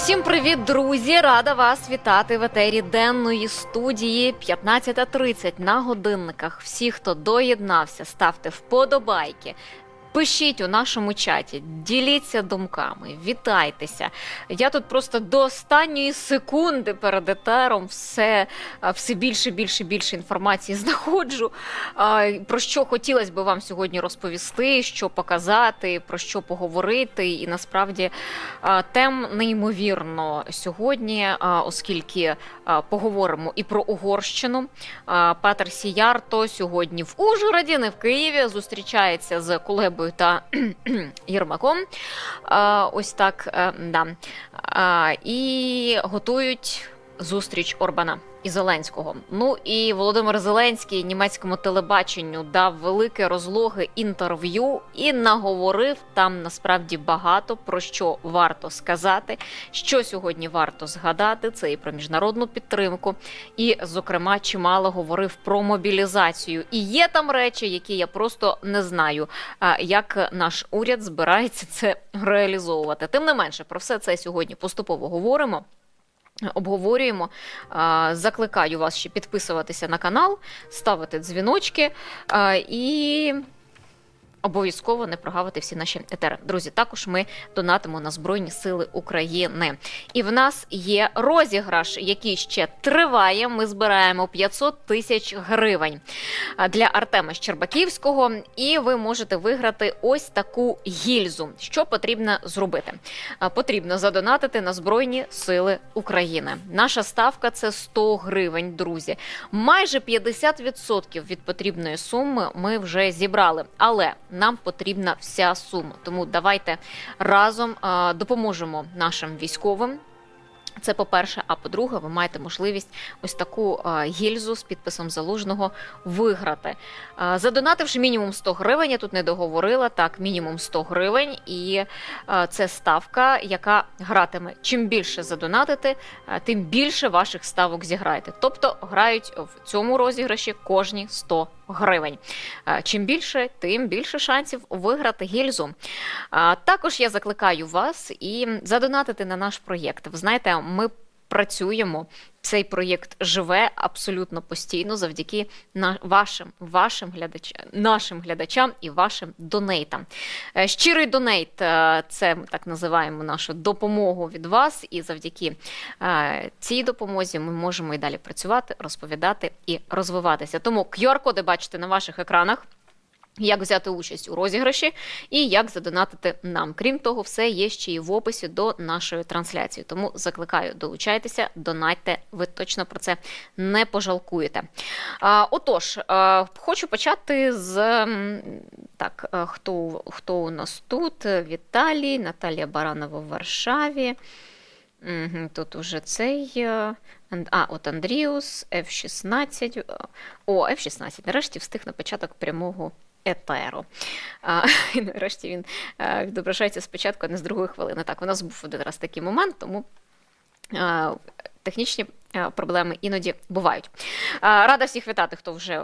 Всім привіт, друзі! Рада вас вітати в етері денної студії 15:30 на годинниках. Всі, хто доєднався, ставте вподобайки. Пишіть у нашому чаті, діліться думками, вітайтеся. Я тут просто до останньої секунди перед етером все більше інформації знаходжу, про що хотілося б вам сьогодні розповісти, що показати, про що поговорити. І насправді тем неймовірно сьогодні, оскільки поговоримо і про Угорщину. Петер Сіярто сьогодні в Ужгороді, не в Києві, зустрічається з Кулебою та Єрмаком. Ось так, да. І готують зустріч Орбана і Зеленського. Ну і Володимир Зеленський німецькому телебаченню дав велике розлоге інтерв'ю і наговорив там насправді багато про що варто сказати, що сьогодні варто згадати. Це і про міжнародну підтримку, і, зокрема, чимало говорив про мобілізацію. І є там речі, які я просто не знаю, як наш уряд збирається це реалізовувати. Тим не менше, про все це сьогодні поступово говоримо. Обговорюємо. Закликаю вас ще підписуватися на канал, ставити дзвіночки і обов'язково не прогавити всі наші етери. Друзі, також ми донатимо на Збройні Сили України. І в нас є розіграш, який ще триває. Ми збираємо 500 тисяч гривень для Артема Щербаківського. І ви можете виграти ось таку гільзу. Що потрібно зробити? Потрібно задонатити на Збройні Сили України. Наша ставка – це 100 гривень, друзі. Майже 50% від потрібної суми ми вже зібрали. Але нам потрібна вся сума. Тому давайте разом допоможемо нашим військовим. Це по-перше. А по-друге, ви маєте можливість ось таку гільзу з підписом Залужного виграти. Задонативши мінімум 100 гривень, я тут не договорила, так, мінімум 100 гривень. І це ставка, яка гратиме. Чим більше задонатите, тим більше ваших ставок зіграєте. Тобто грають в цьому розіграші кожні 100 гривень. Чим більше, тим більше шансів виграти гільзу. Також я закликаю вас і задонатити на наш проєкт. Ви знаєте, ми працюємо, цей проєкт живе абсолютно постійно завдяки нашим глядачам і вашим донейтам. Щирий донейт – це ми так називаємо нашу допомогу від вас, і завдяки цій допомозі ми можемо і далі працювати, розповідати і розвиватися. Тому QR-коди бачите на ваших екранах. Як взяти участь у розіграші і як задонатити нам. Крім того, все є ще і в описі до нашої трансляції. Тому закликаю, долучайтеся, донатьте, ви точно про це не пожалкуєте. Отож, хочу почати з... Так, хто у нас тут? Віталій, Наталія Баранова в Варшаві. Тут уже цей... от Андріус, F16. F16. Нарешті встиг на початок прямого етеру. І нарешті він відображається спочатку, а не з другої хвилини. Так, у нас був один раз такий момент, тому технічні проблеми іноді бувають. Рада всіх вітати, хто вже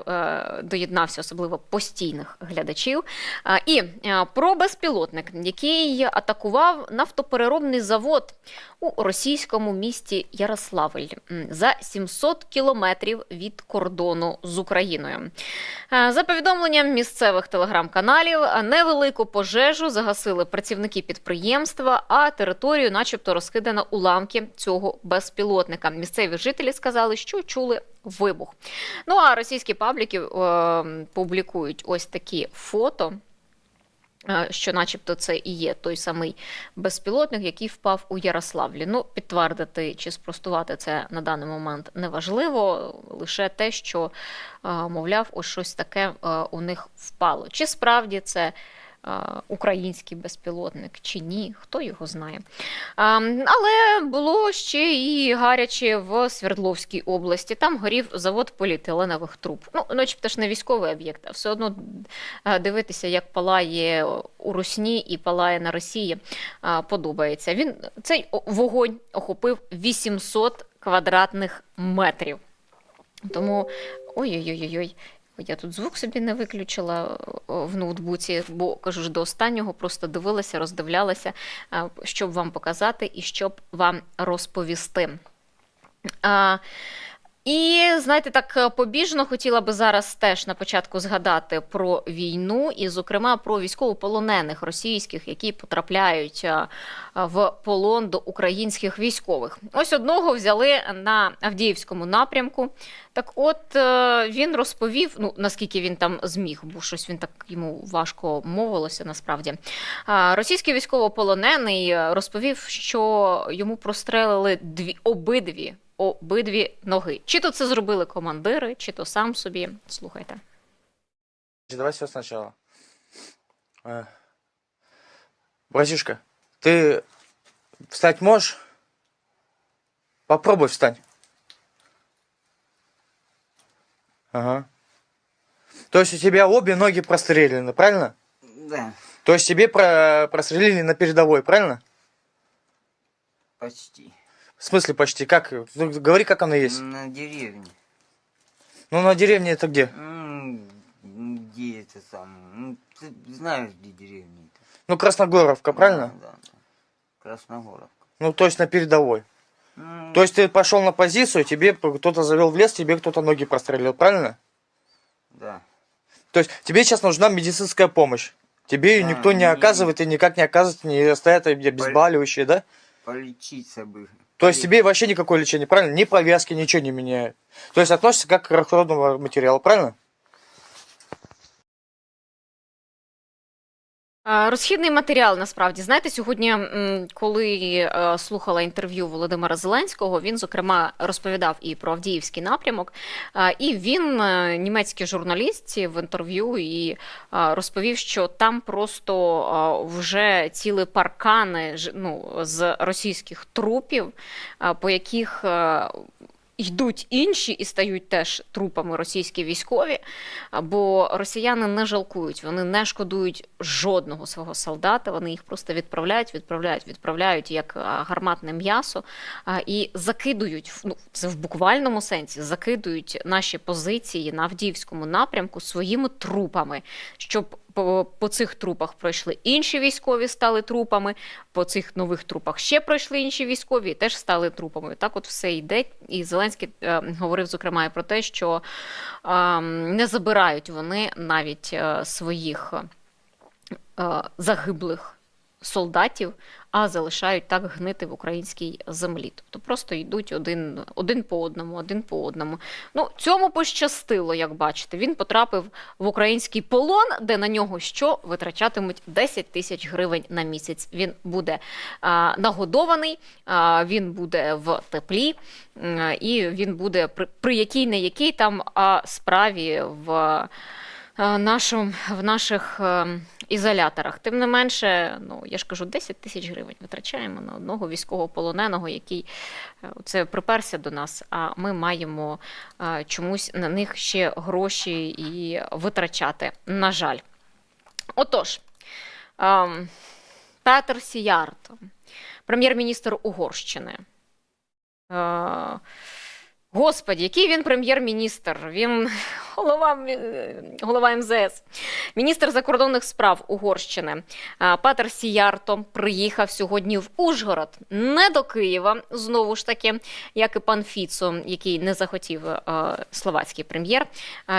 доєднався, особливо постійних глядачів. І про безпілотник, який атакував нафтопереробний завод у російському місті Ярославль за 700 кілометрів від кордону з Україною. За повідомленням місцевих телеграм-каналів, невелику пожежу загасили працівники підприємства, а територію начебто розкидано уламки цього безпілотника. Місцеві жителі сказали, що чули вибух. Ну а російські пабліки публікують ось такі фото, що начебто це і є той самий безпілотник, який впав у Ярославлі. Ну, підтвердити чи спростувати це на даний момент неважливо, лише те, що, мовляв, ось щось таке у них впало. Чи справді це український безпілотник чи ні, хто його знає. Але було ще і гаряче в Свердловській області. Там горів завод поліетиленових труб. Ну, начебто ж не військовий об'єкт, а все одно дивитися, як палає у Русні і палає на Росії, подобається. Цей вогонь охопив 800 квадратних метрів. Тому, ой-ой-ой, Я тут звук собі не виключила в ноутбуці, бо, кажу ж, до останнього просто дивилася, роздивлялася, щоб вам показати і щоб вам розповісти. І, знаєте, так побіжно хотіла би зараз теж на початку згадати про війну і, зокрема, про військовополонених російських, які потрапляють в полон до українських військових. Ось одного взяли на Авдіївському напрямку. Так от він розповів, ну, наскільки він там зміг, бо щось він так йому важко мовилося насправді. Російський військовополонений розповів, що йому прострелили обидві ноги. Чи то це зробили командири, чи то сам собі. Слухайте. Давай все сначала. Братишка, ты встать можешь? Попробуй встань. Ага. То есть у тебя обе ноги прострелены, правильно? Да, То есть тебе прострелили на передовой, правильно? почти. В смысле почти? Как? Ну, говори, как оно есть. На деревне. Ну, на деревне это где? Где это самое? Ну, ты знаешь, где деревня это? Ну, Красногоровка, правильно? Да, да. Красногоровка. Ну, то есть на передовой. Ну, То есть ты пошел на позицию, тебе кто-то завел в лес, тебе кто-то ноги прострелил, правильно? да. То есть тебе сейчас нужна медицинская помощь. Тебе ее Да, никто не оказывает и никак не оказывает, не оставят обезболивающие, да? Полечиться бы. То есть тебе вообще никакое лечение, правильно? Ни повязки, ничего не меняют. То есть относится как к расходному материалу, правильно? Розхідний матеріал, насправді. Знаєте, сьогодні, коли слухала інтерв'ю Володимира Зеленського, він, зокрема, розповідав і про Авдіївський напрямок, і він, німецький журналіст, в інтерв'ю і розповів, що там просто вже ціли паркани, ну, з російських трупів, по яких йдуть інші і стають теж трупами російські військові, бо росіяни не жалкують, вони не шкодують жодного свого солдата, вони їх просто відправляють як гарматне м'ясо і закидують, ну, це в буквальному сенсі, закидують наші позиції на Авдіївському напрямку своїми трупами, щоб по цих трупах пройшли інші військові, стали трупами, по цих нових трупах ще пройшли інші військові і теж стали трупами. Так от все йде. І Зеленський говорив, зокрема, і про те, що не забирають вони навіть своїх загиблих солдатів, а залишають так гнити в українській землі. Тобто просто йдуть один по одному. Ну, цьому пощастило, як бачите. Він потрапив в український полон, де на нього що? Витрачатимуть 10 тисяч гривень на місяць. Він буде нагодований, він буде в теплі, і він буде при якій-не якій там справі в наших ізоляторах. Тим не менше, ну, я ж кажу, 10 тисяч гривень витрачаємо на одного військовополоненого, який це приперся до нас, а ми маємо чомусь на них ще гроші і витрачати, на жаль. Отож, Петер Сіярто, прем'єр-міністр Угорщини. Господи, який він прем'єр-міністр, він голова МЗС. Міністр закордонних справ Угорщини Петер Сіярто приїхав сьогодні в Ужгород, не до Києва, знову ж таки, як і пан Фіцо, який не захотів, словацький прем'єр,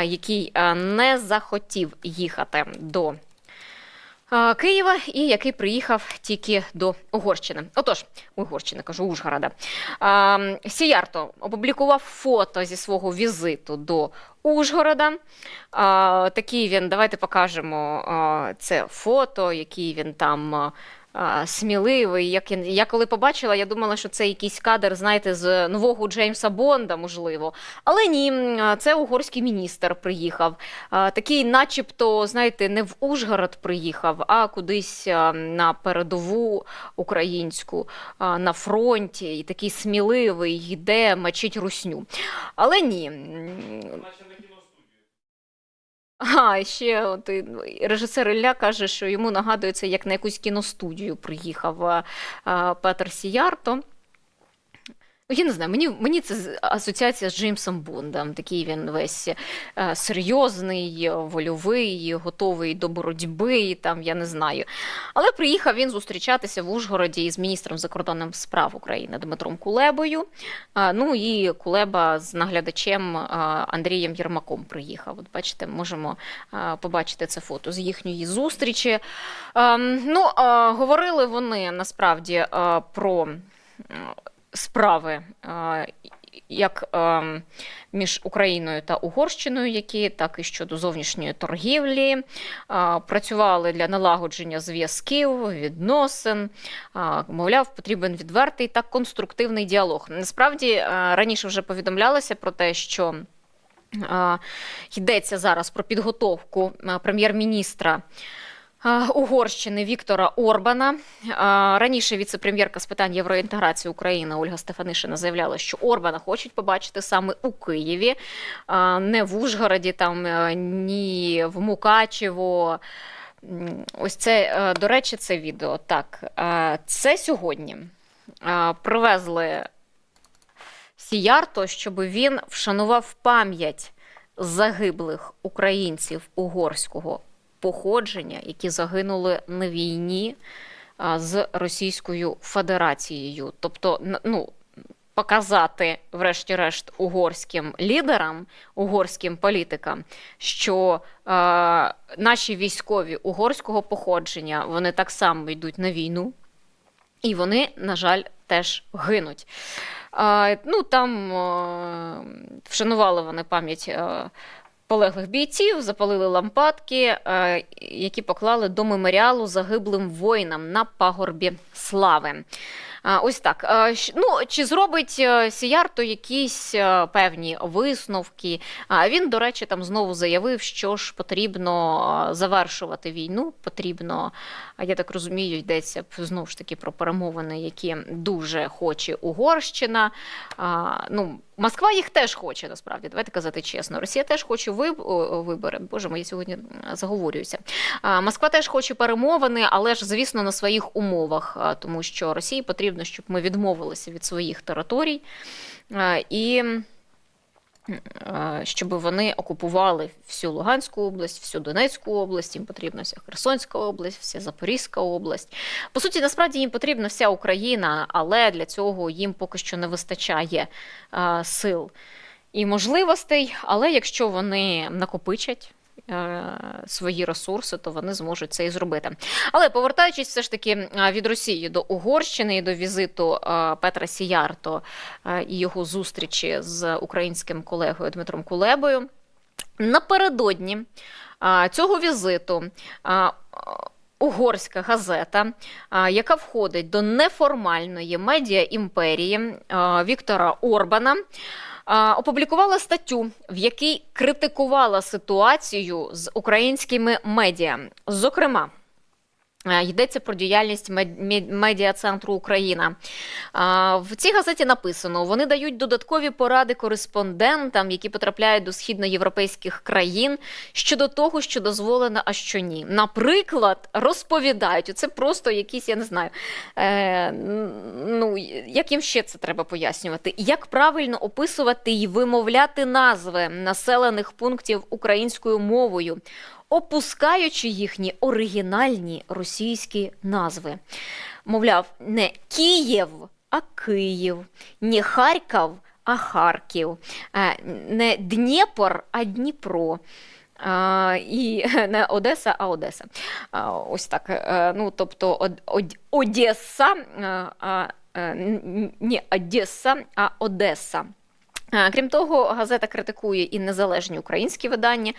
який не захотів їхати до Києва і який приїхав тільки до Угорщини. Отож, Ужгорода. Сіярто опублікував фото зі свого візиту до Ужгорода. Такий він, давайте покажемо це фото, який він там сміливий. Я коли побачила, я думала, що це якийсь кадр, знаєте, з нового Джеймса Бонда, можливо. Але ні, це угорський міністр приїхав. Такий начебто, знаєте, не в Ужгород приїхав, а кудись на передову українську, на фронті. І такий сміливий, йде, мочить русню. Але ні. Ще от, режисер Ілля каже, що йому нагадується, як на якусь кіностудію приїхав Петер Сіярто. Я не знаю, мені це асоціація з Джеймсом Бондом. Такий він весь серйозний, вольовий, готовий до боротьби, там, я не знаю. Але приїхав він зустрічатися в Ужгороді із міністром закордонних справ України Дмитром Кулебою. Ну і Кулеба з наглядачем Андрієм Єрмаком приїхав. От бачите, можемо побачити це фото з їхньої зустрічі. Ну, говорили вони насправді про справи як між Україною та Угорщиною, які так і щодо зовнішньої торгівлі, працювали для налагодження зв'язків, відносин, мовляв, потрібен відвертий та конструктивний діалог. Насправді, раніше вже повідомлялося про те, що йдеться зараз про підготовку прем'єр-міністра Угорщини Віктора Орбана. Раніше віце-прем'єрка з питань євроінтеграції України Ольга Стефанишина заявляла, що Орбана хочуть побачити саме у Києві, не в Ужгороді, там, ні в Мукачево. Ось це, до речі, це відео. Так, це сьогодні привезли Сіярто, щоб він вшанував пам'ять загиблих українців угорського походження, які загинули на війні з Російською Федерацією. Тобто, ну, показати, врешті-решт, угорським лідерам, угорським політикам, що наші військові угорського походження, вони так само йдуть на війну, і вони, на жаль, теж гинуть. Ну, там вшанували вони пам'ять полеглих бійців, запалили лампадки, які поклали до меморіалу загиблим воїнам на пагорбі слави. Ось так. Ну, чи зробить Сіярто якісь певні висновки? Він, до речі, там знову заявив, що ж потрібно завершувати війну, потрібно, я так розумію, йдеться знову ж таки про перемовини, які дуже хоче Угорщина. Ну, Москва їх теж хоче, насправді, давайте казати чесно. Росія теж хоче вибори. Боже мій, я сьогодні заговорююся. Москва теж хоче перемовини, але ж, звісно, на своїх умовах, тому що Росії потрібно, щоб ми відмовилися від своїх територій і щоб вони окупували всю Луганську область, всю Донецьку область, їм потрібна вся Херсонська область, вся Запорізька область. По суті, насправді їм потрібна вся Україна, але для цього їм поки що не вистачає сил і можливостей, але якщо вони накопичать свої ресурси, то вони зможуть це і зробити. Але повертаючись все ж таки від Росії до Угорщини і до візиту Петра Сіярто і його зустрічі з українським колегою Дмитром Кулебою, напередодні цього візиту угорська газета, яка входить до неформальної медіа-імперії Віктора Орбана, опублікувала статтю, в якій критикувала ситуацію з українськими медіа. Зокрема, йдеться про діяльність медіа-центру Україна. В цій газеті написано, вони дають додаткові поради кореспондентам, які потрапляють до східноєвропейських країн, щодо того, що дозволено, а що ні. Наприклад, розповідають, це просто якісь, я не знаю, ну, як їм ще це треба пояснювати, як правильно описувати і вимовляти назви населених пунктів українською мовою, опускаючи їхні оригінальні російські назви. Мовляв, не Київ, а Київ, не Харків, а Харків, не Дніпр, а Дніпро. І не Одеса, а Одеса. Ось так. Ну, тобто Одеса, не Одеса, а Одеса. Крім того, газета критикує і незалежні українські видання,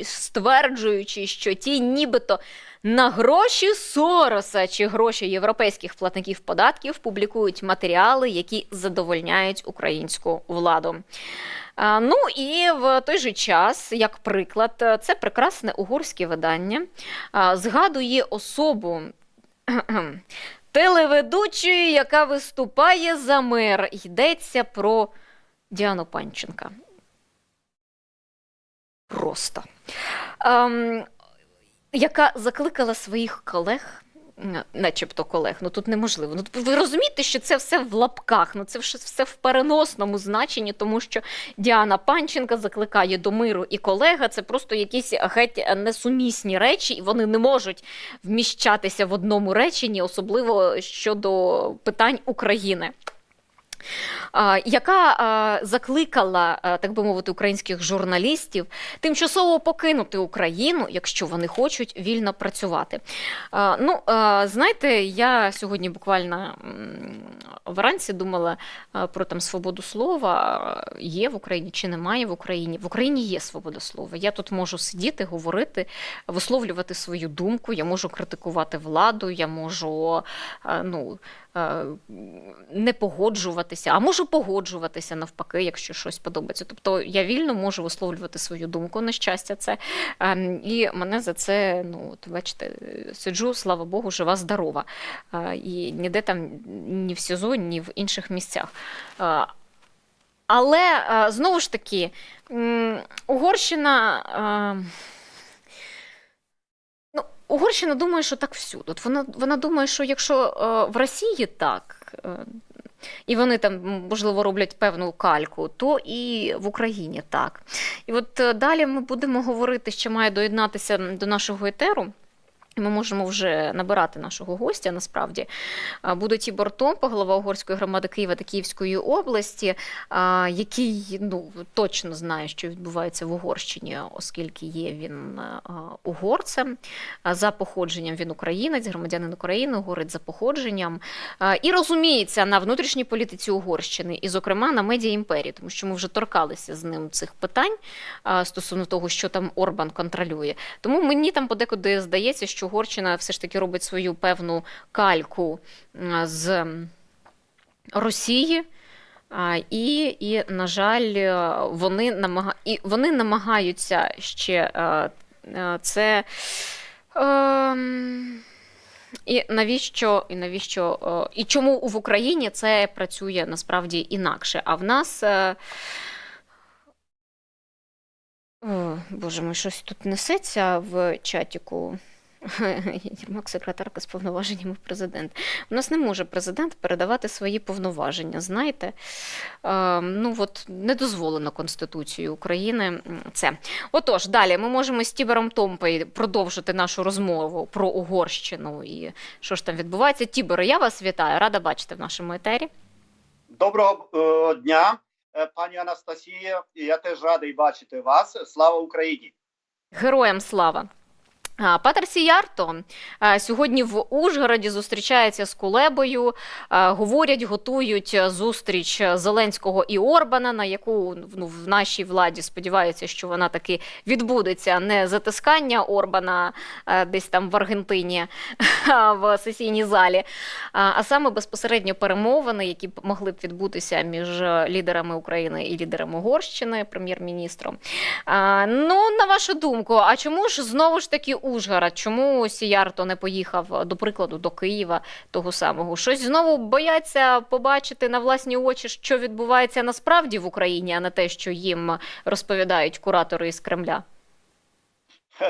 стверджуючи, що ті нібито на гроші Сороса чи гроші європейських платників податків публікують матеріали, які задовольняють українську владу. Ну і в той же час, як приклад, це прекрасне угорське видання згадує особу телеведучої, яка виступає за мир. Йдеться про Діану Панченка. Просто. Яка закликала своїх колег начебто колег. Ну тут неможливо. Ну ви розумієте, що це все в лапках, ну це все в переносному значенні, тому що Діана Панченка закликає до миру і колега. Це просто якісь геть несумісні речі, і вони не можуть вміщатися в одному реченні, особливо щодо питань України. Яка закликала, так би мовити, українських журналістів тимчасово покинути Україну, якщо вони хочуть вільно працювати. Ну, знаєте, я сьогодні буквально вранці думала про там свободу слова, є в Україні чи немає в Україні. В Україні є свобода слова. Я тут можу сидіти, говорити, висловлювати свою думку, я можу критикувати владу, я можу, не погоджуватися, а можу погоджуватися навпаки, якщо щось подобається. Тобто я вільно можу висловлювати свою думку, на щастя, це. І мене за це, от бачите, сиджу, слава Богу, жива-здорова. І ніде там, ні в СІЗО, ні в інших місцях. Але, знову ж таки, Угорщина думає, що так всюди. От вона думає, що якщо в Росії так, і вони там, можливо, роблять певну кальку, то і в Україні так. І от далі ми будемо говорити, що має доєднатися до нашого етеру. Ми можемо вже набирати нашого гостя, насправді. Буде Тібор Томпо, голова угорської громади Києва та Київської області, який точно знає, що відбувається в Угорщині, оскільки є він угорцем. За походженням він українець, громадянин України, угорець за походженням. І розуміється на внутрішній політиці Угорщини, і, зокрема, на медіа-імперії, тому що ми вже торкалися з ним цих питань стосовно того, що там Орбан контролює. Тому мені там подекуди здається, що Угорщина все ж таки робить свою певну кальку з Росії, і на жаль, вони намагаються ще це... І чому в Україні це працює насправді інакше? А в нас... Боже мій, щось тут несеться в чатіку. Єрмак, секретарка з повноваженнями президента. У нас не може президент передавати свої повноваження, знаєте. Не дозволено Конституцією України це. Отож, далі ми можемо з Тібором Томпою продовжити нашу розмову про Угорщину і що ж там відбувається. Тіборе, я вас вітаю, рада бачити в нашому етері. Доброго дня, пані Анастасія. Я теж радий бачити вас. Слава Україні! Героям слава! Петер Сіярто сьогодні в Ужгороді зустрічається з Кулебою, говорять, готують зустріч Зеленського і Орбана, на яку в нашій владі сподіваються, що вона таки відбудеться, не затискання Орбана десь там в Аргентині в сесійній залі, а саме безпосередньо перемовини, які могли б відбутися між лідерами України і лідерами Угорщини, прем'єр-міністром. На вашу думку, а чому ж знову ж таки Ужгород? Чому Сіярто не поїхав, до прикладу, до Києва того самого? Щось знову бояться побачити на власні очі, що відбувається насправді в Україні, а не те, що їм розповідають куратори із Кремля?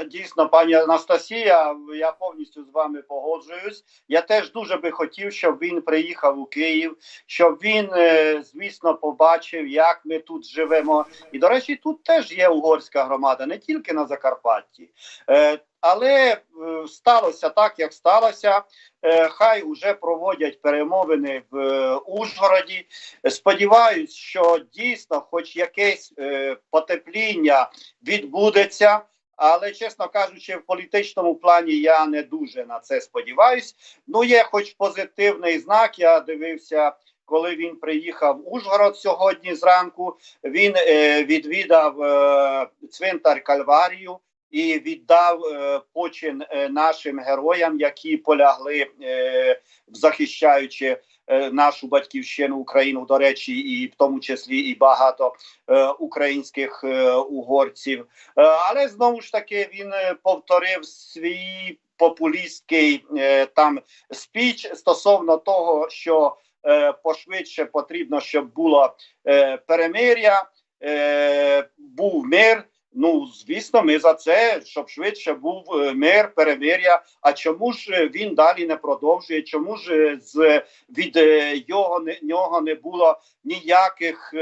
Дійсно, пані Анастасія, я повністю з вами погоджуюсь. Я теж дуже би хотів, щоб він приїхав у Київ, щоб він, звісно, побачив, як ми тут живемо. І, до речі, тут теж є угорська громада, не тільки на Закарпатті. Але сталося так, як сталося. Хай уже проводять перемовини в Ужгороді. Сподіваюсь, що дійсно хоч якесь потепління відбудеться. Але, чесно кажучи, в політичному плані я не дуже на це сподіваюсь. Є хоч позитивний знак. Я дивився, коли він приїхав в Ужгород сьогодні зранку, він відвідав цвинтар Кальварію і віддав почин нашим героям, які полягли, захищаючи нашу батьківщину Україну, до речі, і в тому числі і багато українських угорців. Але знову ж таки він повторив свій популістський там спіч стосовно того, що пошвидше потрібно, щоб було перемир'я, був мир. Ну, звісно, ми за це, щоб швидше був мир, перемир'я. А чому ж він далі не продовжує? Чому ж від нього не було ніяких,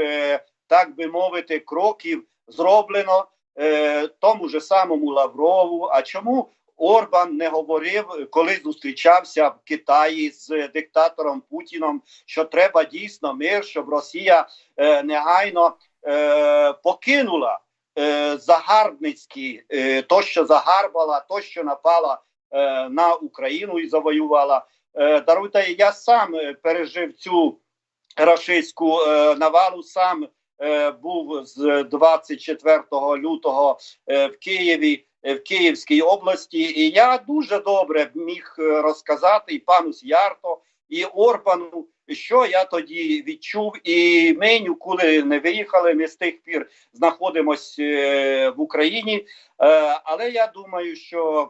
так би мовити, кроків зроблено тому ж самому Лаврову? А чому Орбан не говорив, коли зустрічався в Китаї з диктатором Путіном, що треба дійсно мир, щоб Росія негайно покинула загарбницькі, то, що загарбала, то, що напала на Україну і завоювала. Даруйте, я сам пережив цю рашистську навалу, сам був з 24 лютого в Києві, в Київській області, і я дуже добре міг розказати і пану Сіярто, і Орбану, що я тоді відчув, і ми нікуди не виїхали, ми з тих пір знаходимося в Україні, але я думаю, що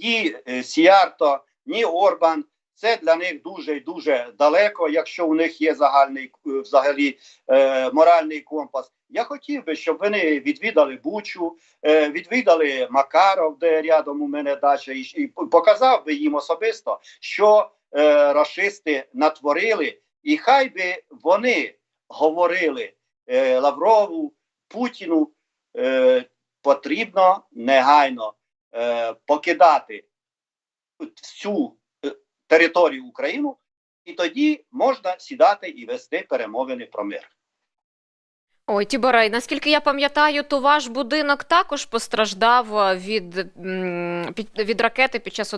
ні Сіярто, ні Орбан, це для них дуже і дуже далеко, якщо у них є загальний, взагалі, моральний компас. Я хотів би, щоб вони відвідали Бучу, відвідали Макаров, де рядом у мене дача, і показав би їм особисто, що рашисти натворили, і хай би вони говорили Лаврову, Путіну, потрібно негайно покидати всю територію України, і тоді можна сідати і вести перемовини про мир. Ой, Тіборей, наскільки я пам'ятаю, то ваш будинок також постраждав від ракети під час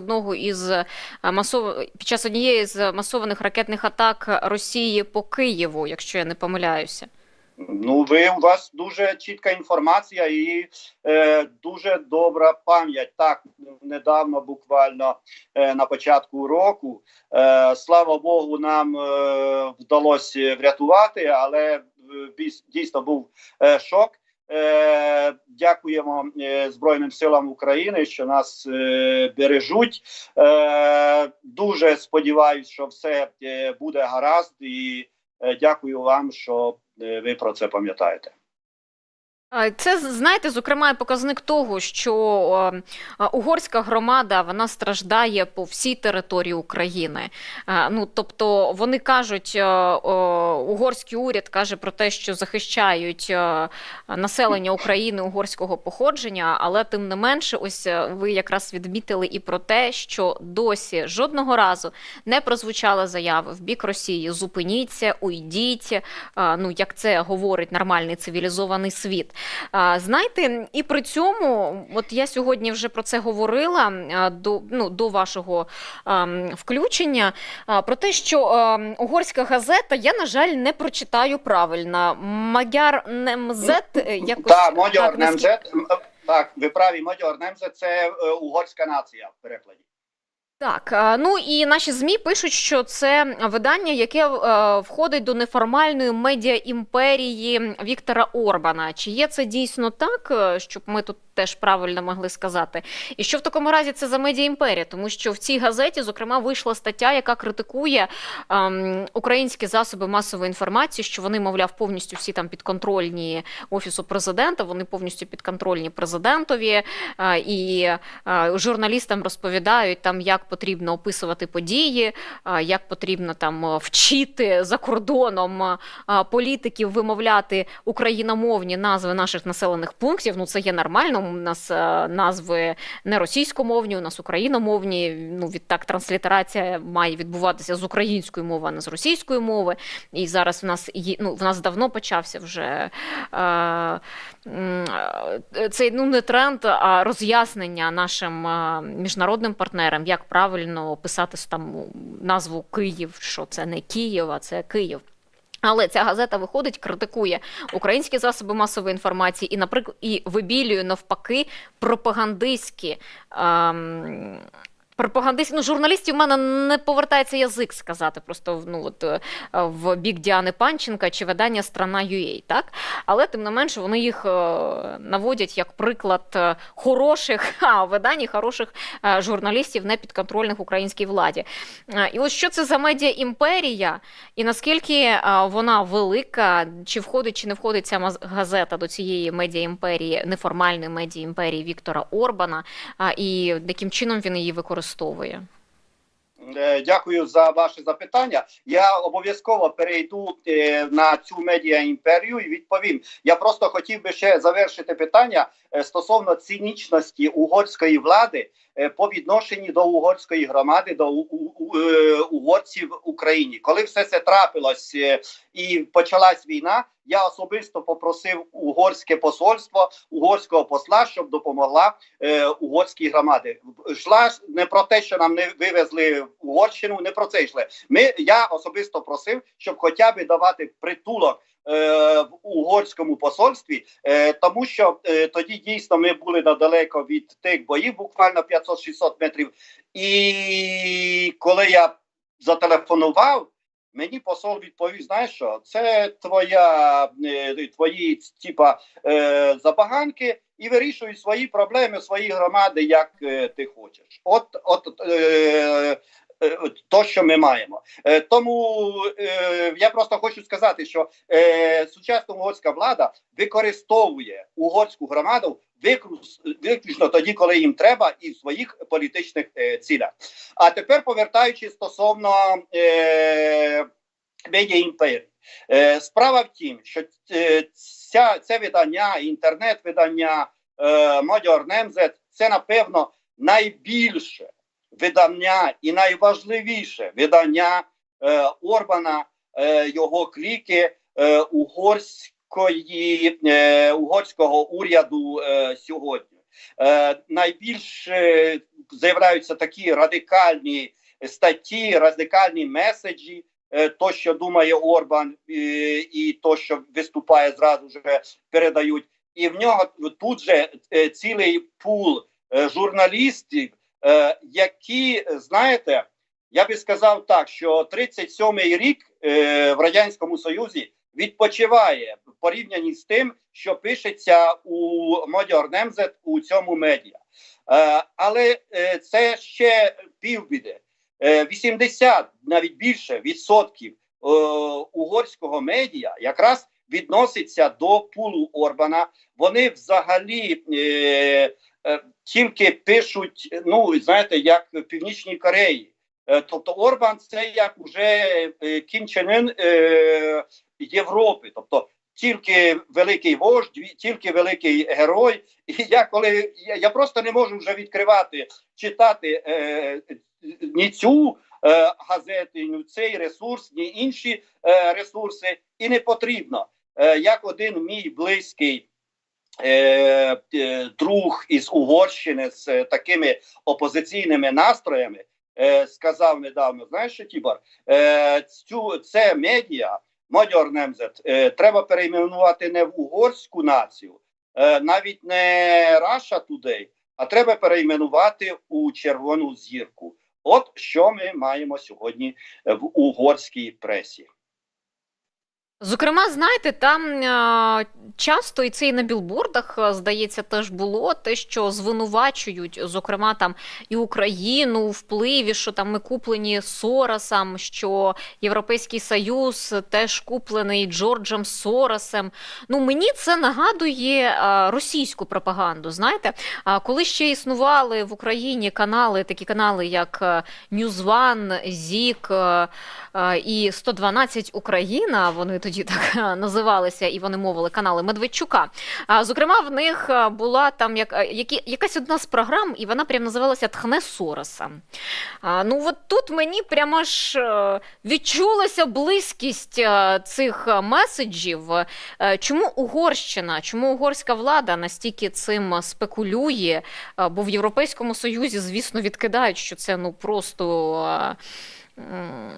під час однієї з масованих ракетних атак Росії по Києву, якщо я не помиляюся. Ну, у вас дуже чітка інформація і дуже добра пам'ять. Так, недавно, буквально на початку року, слава Богу, нам вдалося врятувати, але дійсно був шок. Дякуємо Збройним силам України, що нас бережуть. Дуже сподіваюся, що все буде гаразд, і дякую вам, що ви про це пам'ятаєте. Це, знаєте, зокрема, і показник того, що угорська громада, вона страждає по всій території України. Ну, тобто, вони кажуть, угорський уряд каже про те, що захищають населення України угорського походження, але тим не менше, ось ви якраз відмітили і про те, що досі жодного разу не прозвучала заяви в бік Росії: зупиніться, уйдіть, ну, як це говорить нормальний цивілізований світ. Знаєте, і при цьому, от я сьогодні вже про це говорила до вашого включення, про те, що угорська газета, я, на жаль, не прочитаю правильно. Magyar Nemzet якось... Так, Magyar Nemzet, так, ви праві, Magyar Nemzet – це угорська нація в перекладі. Так, ну і наші ЗМІ пишуть, що це видання, яке входить до неформальної медіа-імперії Віктора Орбана. Чи є це дійсно так, щоб ми тут теж правильно могли сказати? І що в такому разі це за медіа-імперія? Тому що в цій газеті, зокрема, вийшла стаття, яка критикує українські засоби масової інформації, що вони, мовляв, повністю всі там підконтрольні Офісу президента, вони повністю підконтрольні президентові, і журналістам розповідають там, як потрібно описувати події, як потрібно там вчити за кордоном політиків вимовляти україномовні назви наших населених пунктів. Ну, це є нормально. У нас назви не російськомовні, у нас україномовні. Ну, відтак транслітерація має відбуватися з української мови, а не з російської мови. І зараз в нас давно почався вже цей, ну, не тренд, а роз'яснення нашим міжнародним партнерам, як правильно писати там назву Київ, що це не Київ, а це Київ. Але ця газета виходить, критикує українські засоби масової інформації і, наприклад, і вибілює навпаки пропагандистські пропагандистів, журналістів в мене не повертається язик сказати просто в бік Діани Панченка чи видання «Страна.UA», так? Але тим не менше вони їх наводять як приклад хороших видань, хороших журналістів, не підконтрольних українській владі. І ось що це за медіа-імперія і наскільки вона велика, чи входить, чи не входить ця газета до цієї медіа-імперії, неформальної медіа-імперії Віктора Орбана, і яким чином він її використовує? Дякую за ваше запитання. Я обов'язково перейду на цю медіа-імперію і відповім. Я просто хотів би ще завершити питання стосовно цинічності угорської влади по відношенню до угорської громади, до угорців в Україні. Коли все це трапилось і почалась війна, я особисто попросив угорське посольство, угорського посла, щоб допомогла угорській громаді. Йшла не про те, що нам не вивезли в Угорщину, не про це йшли. Я особисто просив, щоб хоча б давати притулок в угорському посольстві, тому що тоді дійсно ми були недалеко від тих боїв, буквально 500-600 метрів. І коли я зателефонував, мені посол відповів: знаєш що, це твої забаганки, і вирішуй свої проблеми, свої громади, як ти хочеш. То, що ми маємо. Тому я просто хочу сказати, що сучасна угорська влада використовує угорську громаду виключно тоді, коли їм треба, і в своїх політичних цілях. А тепер повертаючись стосовно медіа-імперії. Справа в тім, що це видання, інтернет-видання Magyar Nemzet – це, напевно, найбільше видання і найважливіше видання Орбана, його кліки, угорського уряду сьогодні. Найбільше з'являються такі радикальні статті, радикальні меседжі, то, що думає Орбан, і то, що виступає, зразу ж передають. І в нього тут же цілий пул журналістів, які, знаєте, я би сказав так, що 37-й рік в Радянському Союзі відпочиває в порівнянні з тим, що пишеться у Magyar Nemzet, у цьому медіа. Але це ще півбіди. 80, навіть більше відсотків угорського медіа якраз відноситься до пулу Орбана. Вони взагалі тільки пишуть, знаєте, як в Північній Кореї. Тобто Орбан – це як уже Кім Чен Ін Європи. Тобто тільки великий вождь, тільки великий герой. І я просто не можу вже відкривати, читати ні цю газету, ні цей ресурс, ні інші ресурси. І не потрібно. Як один мій близький друг із Угорщини з такими опозиційними настроями сказав недавно: знаєш що, Тібор, це медіа, Magyar Nemzet, треба перейменувати не в угорську націю, навіть не Russia Today, а треба перейменувати у Червону зірку. От що ми маємо сьогодні в угорській пресі. Зокрема, знаєте, там часто, і це і на білбордах, здається, теж було, те, що звинувачують, зокрема, там і Україну у впливі, що там ми куплені Соросом, що Європейський Союз теж куплений Джорджем Соросом. Мені це нагадує російську пропаганду, знаєте. Коли ще існували в Україні такі канали, як News One, ЗІК і 112 Україна, вони тоді так називалися, і вони мовили канали Медведчука. Зокрема, в них була там якась одна з програм, і вона прямо називалася «Тхне Сороса». От тут мені прямо ж відчулася близькість цих меседжів. Чому Угорщина, чому угорська влада настільки цим спекулює? Бо в Європейському Союзі, звісно, відкидають, що це просто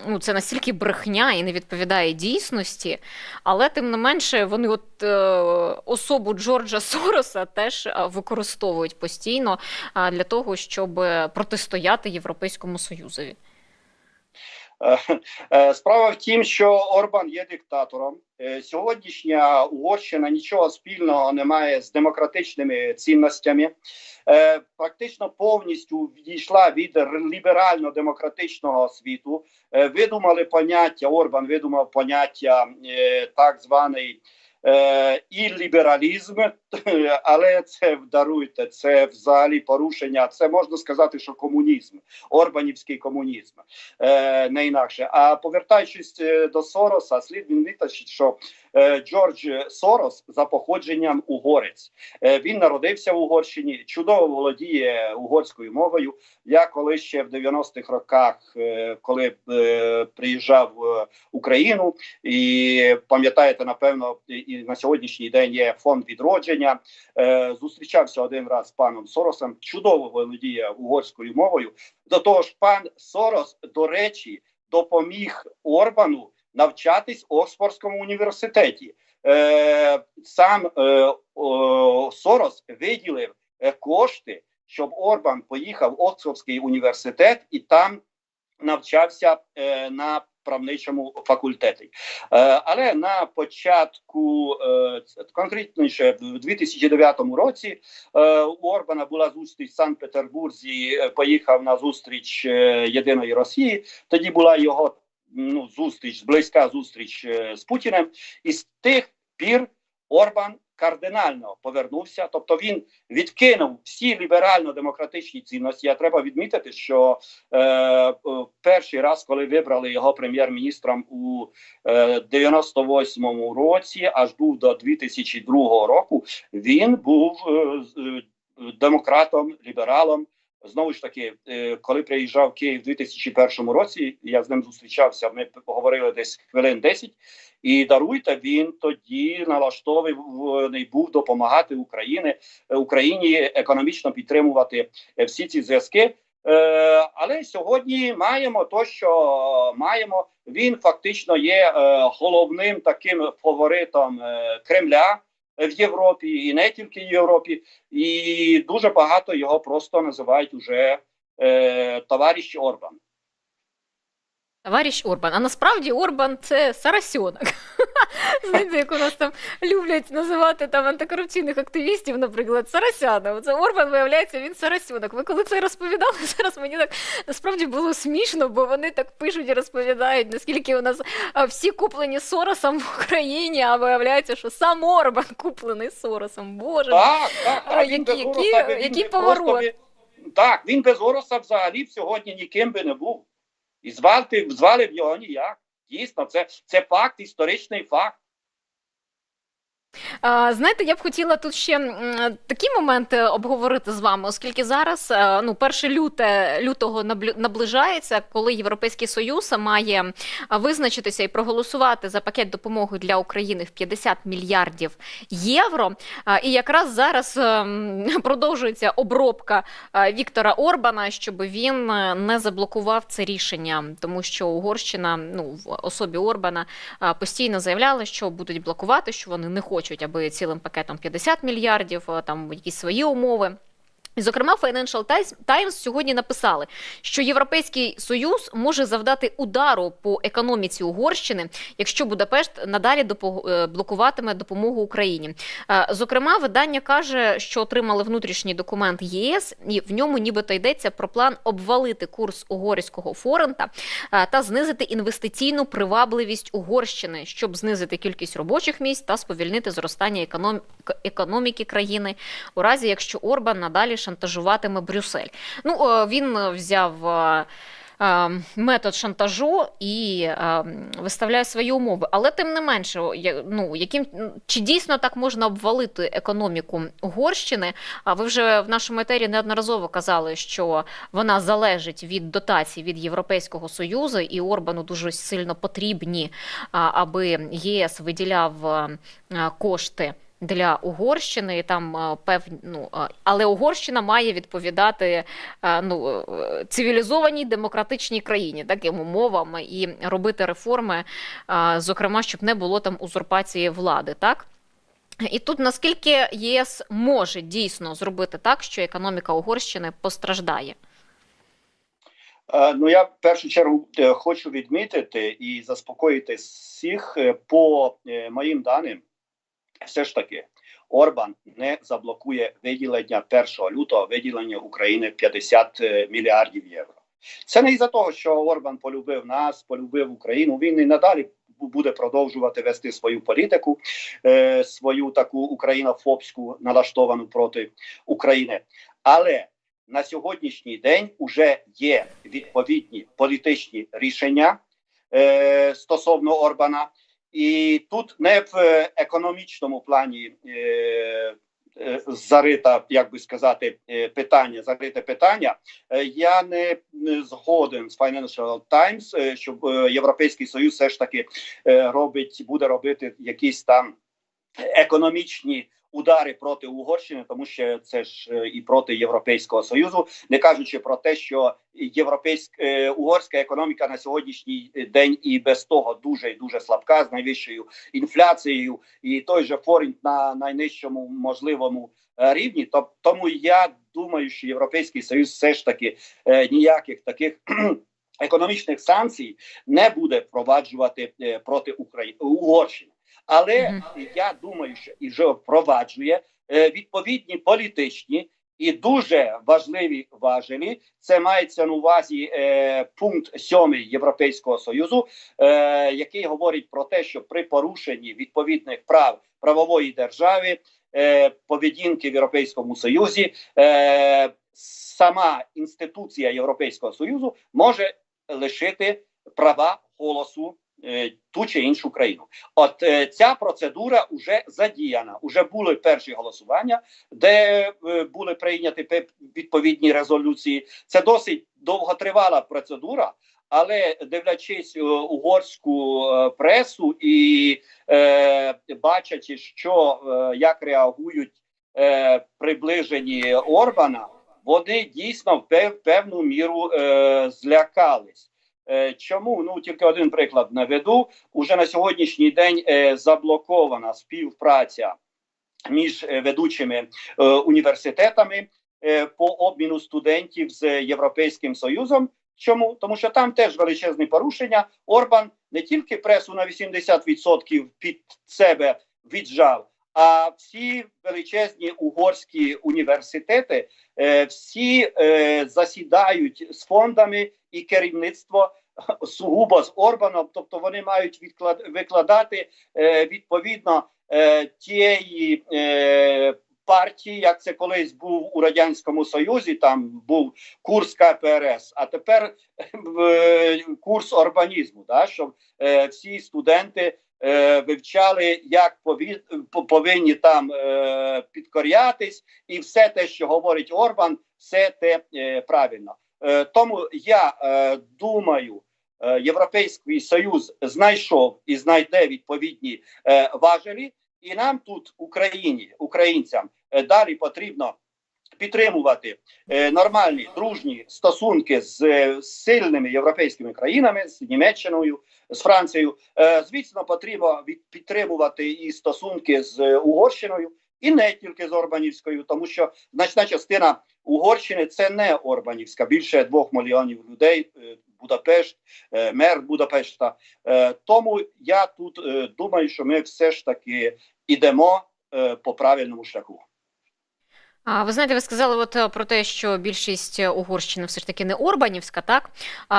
ну, це настільки брехня і не відповідає дійсності, але тим не менше вони особу Джорджа Сороса теж використовують постійно для того, щоб протистояти Європейському Союзові. Справа в тім, що Орбан є диктатором. Сьогоднішня Угорщина нічого спільного не має з демократичними цінностями. Практично повністю відійшла від ліберально-демократичного світу. Видумали поняття, Орбан видумав поняття так званий іллібералізм, але це, даруйте, це взагалі порушення, це можна сказати, що комунізм, орбанівський комунізм, не інакше. А повертаючись до Сороса, слід відмітити, що Джордж Сорос за походженням угорець. Він народився в Угорщині, чудово володіє угорською мовою. Я коли ще в 90-х роках, коли приїжджав в Україну, і пам'ятаєте, напевно, і на сьогоднішній день є фонд відродження, зустрічався один раз з паном Соросом, чудово володіє угорською мовою. До того ж, пан Сорос, до речі, допоміг Орбану навчатись в Оксфордському університеті. Сам Сорос виділив кошти, щоб Орбан поїхав в Оксфордський університет і там навчався на правничому факультеті. Але на початку, конкретніше в 2009 році, у Орбана була зустріч в Санкт-Петербурзі, поїхав на зустріч Єдиної Росії, тоді була його зустріч, близька зустріч з Путіним, і з тих пір Орбан кардинально повернувся, тобто він відкинув всі ліберально-демократичні цінності. А треба відмітити, що перший раз, коли вибрали його прем'єр-міністром у 98-му році, аж був до 2002 року, він був демократом, лібералом. Знову ж таки, коли приїжджав в Київ у 2001 році, я з ним зустрічався, ми поговорили десь хвилин 10, і даруйте, він тоді налаштований був допомагати Україні економічно підтримувати всі ці зв'язки. Але сьогодні маємо то, що маємо. Він фактично є головним таким фаворитом Кремля в Європі, і не тільки в Європі, і дуже багато його просто називають уже товариш Орбан. Товариш Орбан. А насправді Орбан – це Сарасьонок. Знаєте, як у нас там люблять називати там антикорупційних активістів, наприклад, Сарасяна. Це Орбан, виявляється, він Сарасьонок. Ви коли це розповідали, зараз мені так насправді було смішно, бо вони так пишуть і розповідають, наскільки у нас всі куплені Соросом в Україні, а виявляється, що сам Орбан куплений Соросом. Боже, так, який поворот. Так, він без Сороса взагалі б сьогодні ніким би не був. І звали б його ніяк. Дійсно, це факт, історичний факт. Знаєте, я б хотіла тут ще такі моменти обговорити з вами, оскільки зараз 1 лютого наближається, коли Європейський Союз має визначитися і проголосувати за пакет допомоги для України в 50 мільярдів євро. І якраз зараз продовжується обробка Віктора Орбана, щоб він не заблокував це рішення, тому що Угорщина, в особі Орбана, постійно заявляла, що будуть блокувати, що вони не хочуть, аби цілим пакетом 50 мільярдів, там якісь свої умови. І, зокрема, Financial Times сьогодні написали, що Європейський Союз може завдати удару по економіці Угорщини, якщо Будапешт надалі блокуватиме допомогу Україні. Зокрема, видання каже, що отримали внутрішній документ ЄС, і в ньому нібито йдеться про план обвалити курс угорського форинта та знизити інвестиційну привабливість Угорщини, щоб знизити кількість робочих місць та сповільнити зростання економіки країни, у разі якщо Орбан надалі шантажуватиме Брюссель. Він взяв метод шантажу і виставляє свої умови. Але тим не менше, чи дійсно так можна обвалити економіку Угорщини? Ви вже в нашому етері неодноразово казали, що вона залежить від дотацій від Європейського Союзу, і Орбану дуже сильно потрібні, аби ЄС виділяв кошти для Угорщини, там але Угорщина має відповідати цивілізованій демократичній країні, таким умовам, і робити реформи, зокрема, щоб не було там узурпації влади, так? І тут наскільки ЄС може дійсно зробити так, що економіка Угорщини постраждає? Я в першу чергу хочу відмітити і заспокоїти всіх по моїм даним. Все ж таки, Орбан не заблокує виділення 1 лютого, виділення України 50 мільярдів євро. Це не із-за того, що Орбан полюбив нас, полюбив Україну. Він і надалі буде продовжувати вести свою політику, свою таку українофобську, налаштовану проти України. Але на сьогоднішній день вже є відповідні політичні рішення стосовно Орбана. І тут не в економічному плані зарите питання. Я не згоден з Financial Times, щоб Європейський Союз все ж таки буде робити якісь там економічні удари проти Угорщини, тому що це ж і проти Європейського Союзу, не кажучи про те, що угорська економіка на сьогоднішній день і без того дуже і дуже слабка, з найвищою інфляцією, і той же форінт на найнижчому можливому рівні. Тому я думаю, що Європейський Союз все ж таки ніяких таких економічних санкцій не буде впроваджувати проти Угорщини. Але я думаю, що і вже впроваджує відповідні політичні і дуже важливі важелі. Це мається на увазі пункт 7 Європейського Союзу, який говорить про те, що при порушенні відповідних прав правової держави, поведінки в Європейському Союзі, сама інституція Європейського Союзу може лишити права голосу ту чи іншу країну. От ця процедура вже задіяна. Уже були перші голосування, де були прийняті відповідні резолюції. Це досить довготривала процедура, але дивлячись угорську пресу і бачачи, як реагують приближені Орбана, вони дійсно в певну міру злякались. Чому? Тільки один приклад наведу. Уже на сьогоднішній день заблокована співпраця між ведучими університетами по обміну студентів з Європейським Союзом. Чому? Тому що там теж величезні порушення. Орбан не тільки пресу на 80% під себе віджав, а всі величезні угорські університети, всі засідають з фондами і керівництво сугубо з Орбаном, тобто вони мають викладати відповідно тієї партії, як це колись був у Радянському Союзі, там був курс КПРС, а тепер курс орбанізму, щоб всі студенти вивчали, як повинні там підкорятись, і все те, що говорить Орбан, все те правильно. Тому я думаю, Європейський Союз знайшов і знайде відповідні важелі, і нам тут, українцям, далі потрібно підтримувати нормальні, дружні стосунки з сильними європейськими країнами, з Німеччиною, з Францією. Звісно, потрібно підтримувати і стосунки з Угорщиною, і не тільки з Орбанівською, тому що значна частина Угорщини – це не Орбанівська, більше 2 мільйонів людей, Будапешт, мер Будапешта. Тому я тут думаю, що ми все ж таки йдемо по правильному шляху. Ви знаєте, ви сказали про те, що більшість Угорщини все ж таки не орбанівська, так?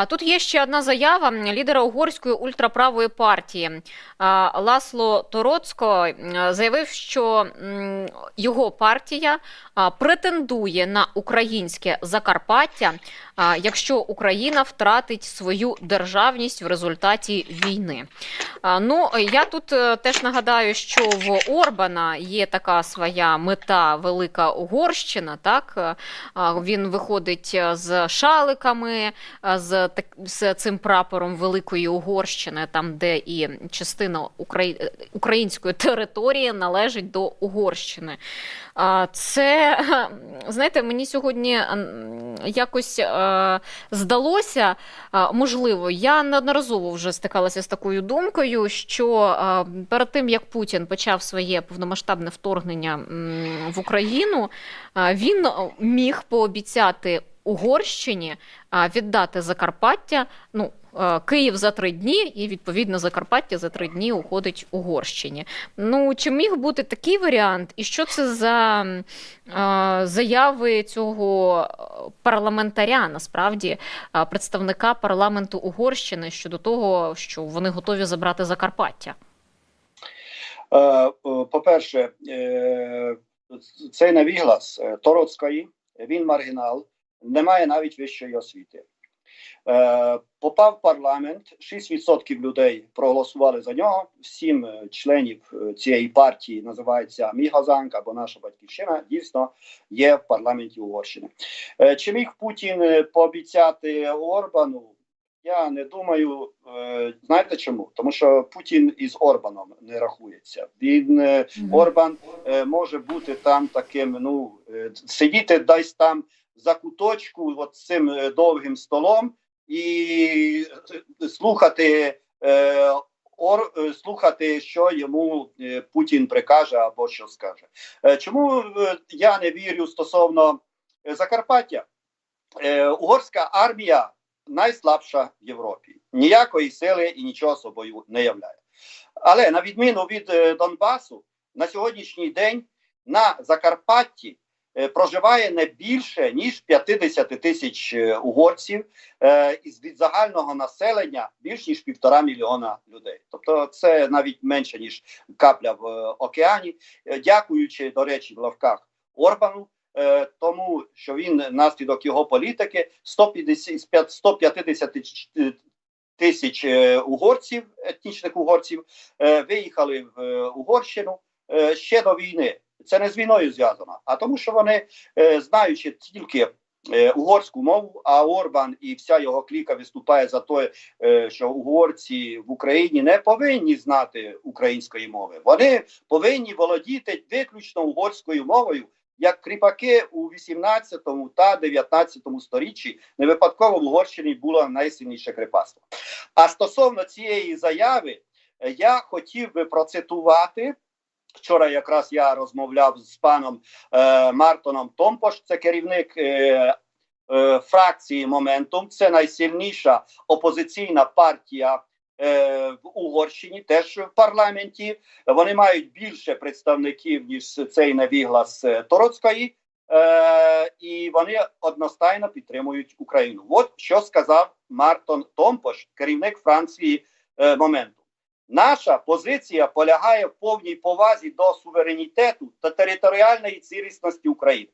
Тут є ще одна заява лідера угорської ультраправої партії Ласло Тороцько. Заявив, що його партія претендує на українське Закарпаття, якщо Україна втратить свою державність в результаті війни. Я тут теж нагадаю, що в Орбана є така своя мета велика Угорщина, Угорщина, так? Він виходить з шаликами, з цим прапором Великої Угорщини, там, де і частина української території належить до Угорщини. Це, знаєте, мені сьогодні якось здалося, можливо, я неодноразово вже стикалася з такою думкою, що перед тим, як Путін почав своє повномасштабне вторгнення в Україну, він міг пообіцяти Угорщині віддати Закарпаття, ну, Київ за 3 дні, і, відповідно, Закарпаття за 3 дні уходить Угорщині. Ну, чи міг бути такий варіант? І що це за заяви цього парламентаря, насправді, представника парламенту Угорщини щодо того, що вони готові забрати Закарпаття? По-перше, цей невіглас Тороцької, він маргінал, не має навіть вищої освіти. Попав в парламент, 6% людей проголосували за нього, 7 членів цієї партії, називається Мігазанк або Наша Батьківщина, дійсно є в парламенті Угорщини. Чи міг Путін пообіцяти Орбану? Я не думаю. Знаєте чому? Тому що Путін із Орбаном не рахується. Орбан може бути там таким, сидіти десь там за куточку от цим довгим столом і слухати, що йому Путін прикаже або що скаже. Чому я не вірю стосовно Закарпаття? Угорська армія найслабша в Європі. Ніякої сили і нічого собою не являє. Але на відміну від Донбасу, на сьогоднішній день на Закарпатті проживає не більше, ніж 50 тисяч угорців, від загального населення більш ніж 1,5 мільйона людей. Тобто це навіть менше, ніж капля в океані. Дякуючи, до речі, в лавках Орбану, тому що він наслідок його політики, 150 тисяч угорців, етнічних угорців, виїхали в Угорщину ще до війни. Це не з війною зв'язано, а тому, що вони, знаючи тільки угорську мову, а Орбан і вся його кліка виступає за те, що угорці в Україні не повинні знати української мови. Вони повинні володіти виключно угорською мовою, як кріпаки у 18 та 19 сторіччі. Не випадково в Угорщині було найсильніше кріпацтво. А стосовно цієї заяви, я хотів би процитувати. Вчора якраз я розмовляв з паном Мартоном Томпош, це керівник фракції «Моментум», це найсильніша опозиційна партія в Угорщині, теж в парламенті. Вони мають більше представників, ніж цей невіглас Тороцької, і вони одностайно підтримують Україну. От що сказав Мартон Томпош, керівник фракції «Моментум». Наша позиція полягає в повній повазі до суверенітету та територіальної цілісності України.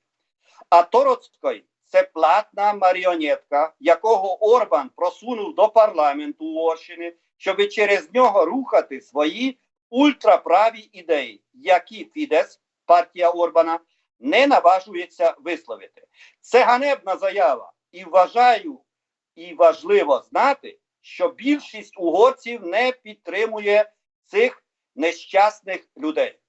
А Тороцький – це платна маріонетка, якого Орбан просунув до парламенту Угорщини, щоб через нього рухати свої ультраправі ідеї, які Фідес, партія Орбана, не наважується висловити. Це ганебна заява. І вважаю, і важливо знати, що більшість угорців не підтримує цих нещасних людей.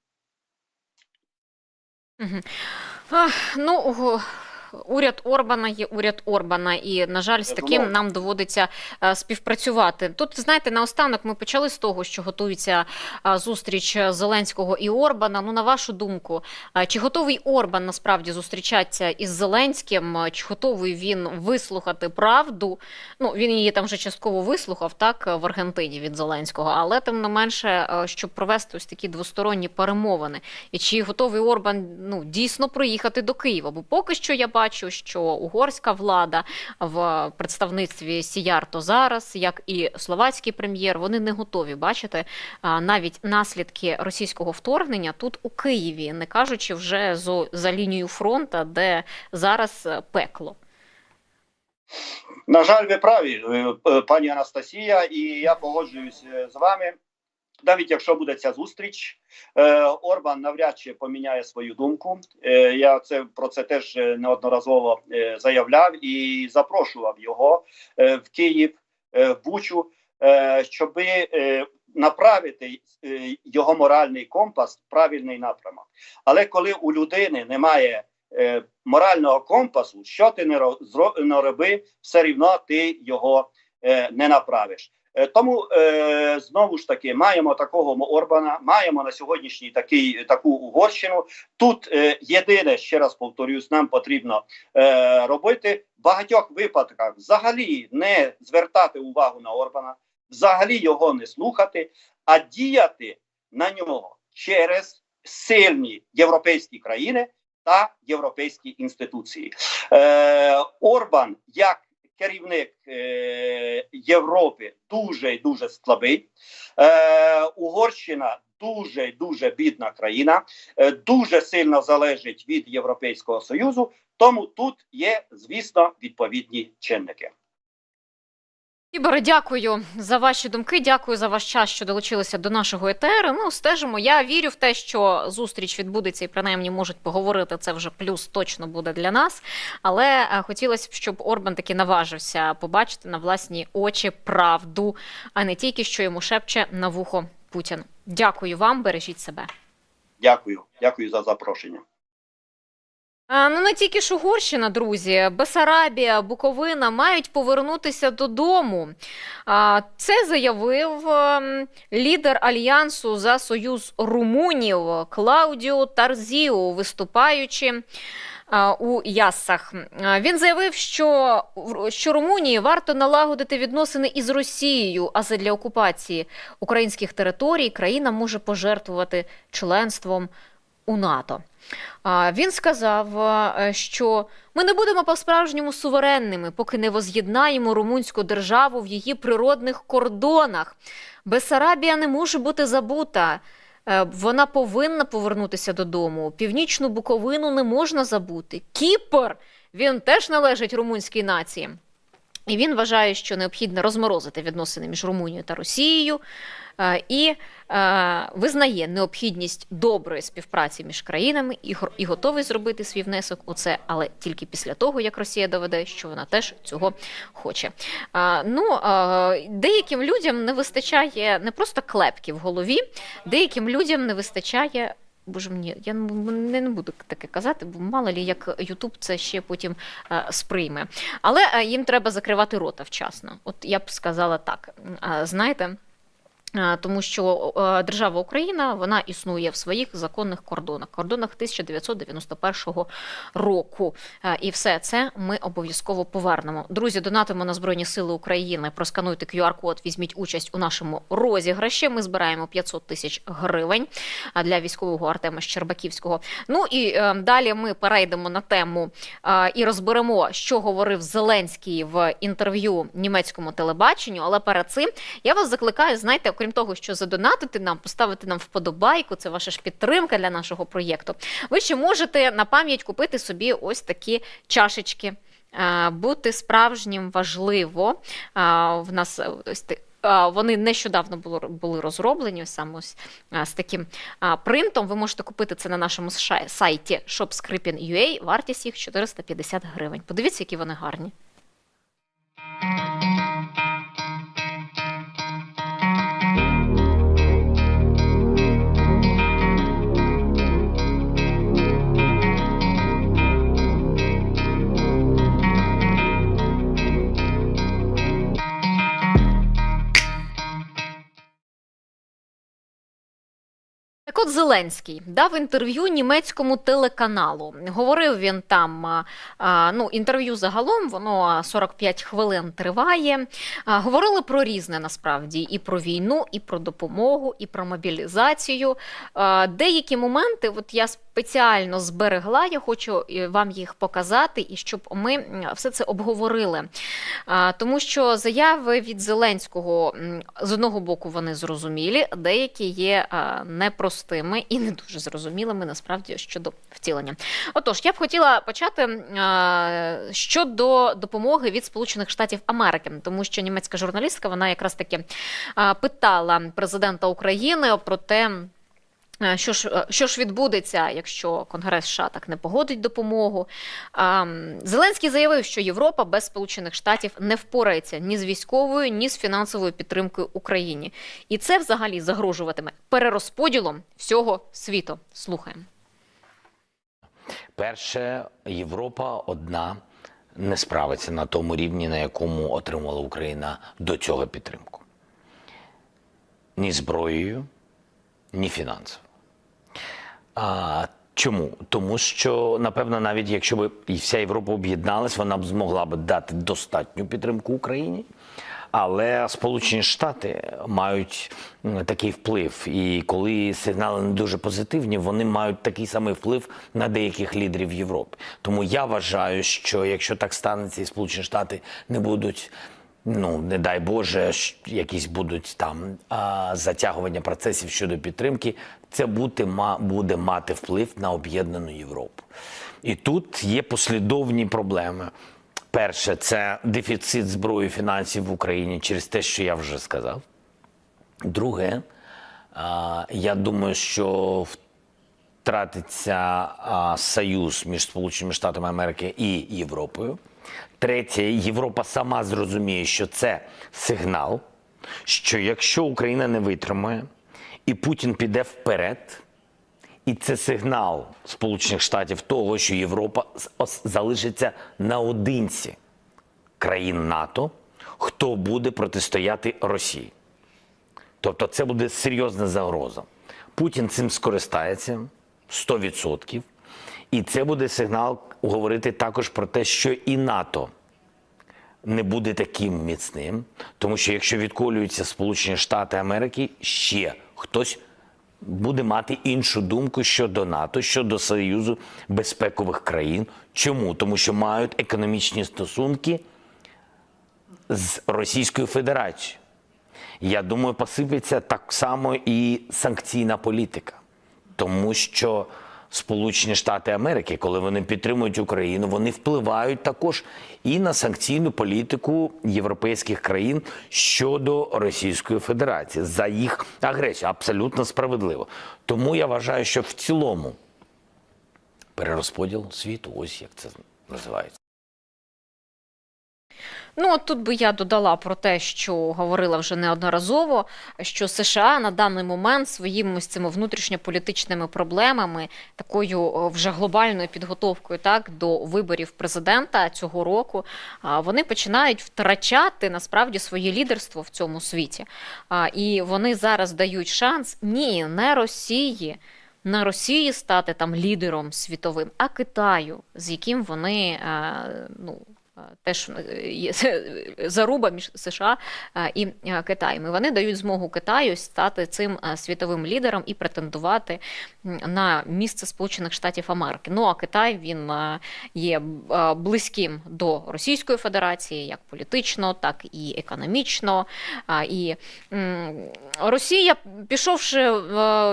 Уряд Орбана є уряд Орбана, і, на жаль, з таким нам доводиться співпрацювати. Тут, знаєте, наостанок ми почали з того, що готується зустріч Зеленського і Орбана. Ну, на вашу думку, чи готовий Орбан насправді зустрічатися із Зеленським, чи готовий він вислухати правду? Ну, він її там вже частково вислухав, так, в Аргентині від Зеленського, але тим не менше, щоб провести ось такі двосторонні перемовини. І чи готовий Орбан, дійсно приїхати до Києва? Бо поки що я бачу, що угорська влада в представництві Сіярто зараз, як і словацький прем'єр, вони не готові бачити навіть наслідки російського вторгнення тут у Києві, не кажучи вже за лінією фронту, де зараз пекло. На жаль, ви праві, пані Анастасія, і я погоджуюсь з вами. навіть якщо буде ця зустріч, Орбан навряд чи поміняє свою думку. Я про це теж неодноразово заявляв і запрошував його в Київ, в Бучу, щоб направити його моральний компас в правильний напрямок. Але коли у людини немає морального компасу, що ти не роби, все рівно ти його не направиш. Тому, знову ж таки, маємо такого Орбана, маємо на сьогоднішній таку Угорщину. Тут єдине, ще раз повторюсь, нам потрібно робити в багатьох випадках взагалі не звертати увагу на Орбана, взагалі його не слухати, а діяти на нього через сильні європейські країни та європейські інституції. Орбан, як керівник Європи, дуже і дуже слабий. Угорщина дуже і дуже бідна країна, дуже сильно залежить від Європейського Союзу, тому тут є, звісно, відповідні чинники. Іборе, дякую за ваші думки, дякую за ваш час, що долучилися до нашого етеру. Ну, стежимо. Я вірю в те, що зустріч відбудеться і принаймні можуть поговорити. Це вже плюс точно буде для нас. Але хотілося б, щоб Орбан таки наважився побачити на власні очі правду, а не тільки, що йому шепче на вухо Путін. Дякую вам, бережіть себе. Дякую за запрошення. Ну, не тільки ж Угорщина, друзі. Бессарабія, Буковина мають повернутися додому. Це заявив лідер Альянсу за Союз румунів Клаудіо Тарзіу, виступаючи у Яссах. Він заявив, що Румунії варто налагодити відносини із Росією, а задля окупації українських територій країна може пожертвувати членством у НАТО. Він сказав, що ми не будемо по-справжньому суверенними, поки не воз'єднаємо румунську державу в її природних кордонах. Бессарабія не може бути забута. Вона повинна повернутися додому. Північну Буковину не можна забути. Кіпр, він теж належить румунській нації. І він вважає, що необхідно розморозити відносини між Румунією та Росією і визнає необхідність доброї співпраці між країнами і готовий зробити свій внесок у це, але тільки після того, як Росія доведе, що вона теж цього хоче. Деяким людям не вистачає не просто клепки в голові, деяким людям не вистачає. Боже мені, я не буду таке казати, бо мало лі, як Ютуб це ще потім сприйме. Але їм треба закривати рота вчасно. От я б сказала так. Знаєте, тому що держава Україна, вона існує в своїх законних кордонах 1991 року. І все це ми обов'язково повернемо. Друзі, донатимо на Збройні Сили України, проскануйте QR-код, візьміть участь у нашому розіграші. Ми збираємо 500 тисяч гривень для військового Артема Щербаківського. Ну і далі ми перейдемо на тему і розберемо, що говорив Зеленський в інтерв'ю німецькому телебаченню. Але перед цим я вас закликаю, знаєте, окрім того, що задонатити нам, поставити нам вподобайку, це ваша ж підтримка для нашого проєкту, ви ще можете на пам'ять купити собі ось такі чашечки. Бути справжнім важливо. В нас ось вони нещодавно були розроблені саме ось з таким принтом. Ви можете купити це на нашому сайті shopscripin.ua, вартість їх 450 гривень. Подивіться, які вони гарні. Так от Зеленський дав інтерв'ю німецькому телеканалу. Говорив він там, інтерв'ю загалом, воно 45 хвилин триває. Говорили про різне насправді, і про війну, і про допомогу, і про мобілізацію. Деякі моменти, от я спеціально зберегла, я хочу вам їх показати, і щоб ми все це обговорили. Тому що заяви від Зеленського, з одного боку, вони зрозумілі, деякі є непростими і не дуже зрозумілими, насправді, щодо втілення. Отож, я б хотіла почати щодо допомоги від Сполучених Штатів Америки, тому що німецька журналістка, вона якраз таки питала президента України про те, що ж відбудеться, якщо Конгрес США так не погодить допомогу. Зеленський заявив, що Європа без Сполучених Штатів не впорається ні з військовою, ні з фінансовою підтримкою Україні. І це взагалі загрожуватиме перерозподілом всього світу. Слухаємо. Перше, Європа одна не справиться на тому рівні, на якому отримала Україна до цього підтримку. Ні зброєю, ні фінансово. Чому? Тому що, напевно, навіть якщо б і вся Європа об'єдналась, вона б змогла б дати достатню підтримку Україні. Але Сполучені Штати мають такий вплив. І коли сигнали не дуже позитивні, вони мають такий самий вплив на деяких лідерів Європи. Тому я вважаю, що якщо так станеться і Сполучені Штати не будуть, не дай Боже, якісь будуть там затягування процесів щодо підтримки, це буде мати вплив на об'єднану Європу. І тут є послідовні проблеми. Перше – це дефіцит зброї і фінансів в Україні через те, що я вже сказав. Друге, я думаю, що втратиться союз між Сполученими Штатами Америки і Європою. Третє, Європа сама зрозуміє, що це сигнал, що якщо Україна не витримає і Путін піде вперед, і це сигнал Сполучених Штатів того, що Європа залишиться наодинці країн НАТО, хто буде протистояти Росії. Тобто це буде серйозна загроза. Путін цим скористається 100%. І це буде сигнал говорити також про те, що і НАТО не буде таким міцним. Тому що якщо відколюються Сполучені Штати Америки, ще хтось буде мати іншу думку щодо НАТО, щодо Союзу безпекових країн. Чому? Тому що мають економічні стосунки з Російською Федерацією. Я думаю, посипеться так само і санкційна політика. Тому що Сполучені Штати Америки, коли вони підтримують Україну, вони впливають також і на санкційну політику європейських країн щодо Російської Федерації за їх агресію. Абсолютно справедливо. Тому я вважаю, що в цілому перерозподіл світу, ось як це називається. От тут би я додала про те, що говорила вже неодноразово, що США на даний момент своїми цими внутрішньополітичними проблемами, такою вже глобальною підготовкою до виборів президента цього року, вони починають втрачати насправді своє лідерство в цьому світі. І вони зараз дають шанс не Росії стати там лідером світовим, а Китаю, з яким вони, теж є заруба між США і Китаєм. І вони дають змогу Китаю стати цим світовим лідером і претендувати на місце Сполучених Штатів Америки. А Китай, він є близьким до Російської Федерації, як політично, так і економічно. І Росія, пішовши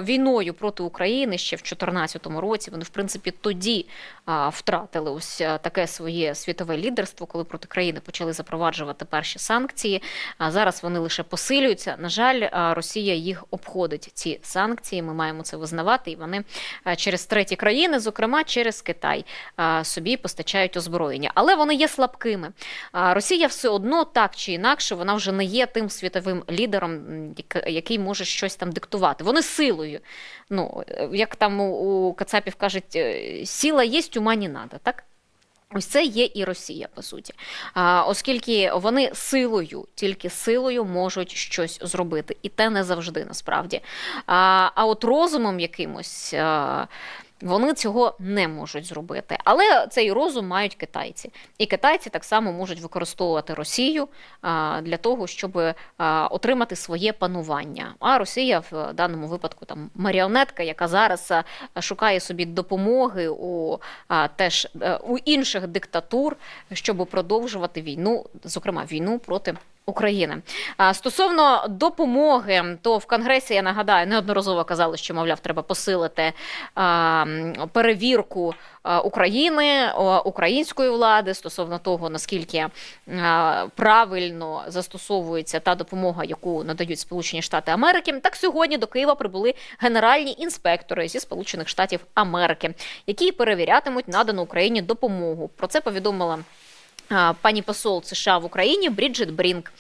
війною проти України ще в 2014 році, вони, в принципі, тоді втратили ось таке своє світове лідерство, коли проти країни почали запроваджувати перші санкції. А зараз вони лише посилюються. На жаль, Росія їх обходить, ці санкції, ми маємо це визнавати, і вони через треті країни, зокрема через Китай, собі постачають озброєння. Але вони є слабкими. Росія все одно, так чи інакше, вона вже не є тим світовим лідером, який може щось там диктувати. Вони силою. Як там у кацапів кажуть, сила є, ума не надо, так? Ось це є і Росія, по суті. Оскільки вони тільки силою можуть щось зробити. І те не завжди, насправді. А от розумом якимось, Вони цього не можуть зробити. Але цей розум мають китайці. І китайці так само можуть використовувати Росію для того, щоб отримати своє панування. А Росія в даному випадку там маріонетка, яка зараз шукає собі допомоги у інших диктатур, щоб продовжувати війну, зокрема війну проти України. Стосовно допомоги, то в Конгресі, я нагадаю, неодноразово казали, що, мовляв, треба посилити перевірку України, української влади стосовно того, наскільки правильно застосовується та допомога, яку надають Сполучені Штати Америки. Так сьогодні до Києва прибули генеральні інспектори зі Сполучених Штатів Америки, які перевірятимуть надану Україні допомогу. Про це повідомила пані посол США в Україні Бріджит Брінк.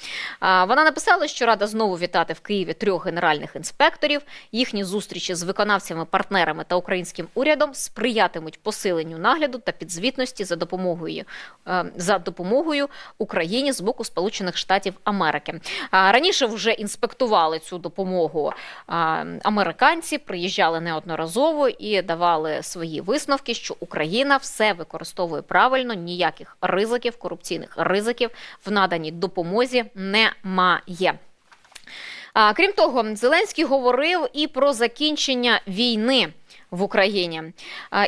Вона написала, що рада знову вітати в Києві 3 генеральних інспекторів. Їхні зустрічі з виконавцями, партнерами та українським урядом сприятимуть посиленню нагляду та підзвітності за допомогою Україні з боку Сполучених Штатів Америки. Раніше вже інспектували цю допомогу американці, приїжджали неодноразово і давали свої висновки, що Україна все використовує правильно, ніяких ризиків, корупційних ризиків в наданій допомозі немає. Крім того, Зеленський говорив і про закінчення війни в Україні.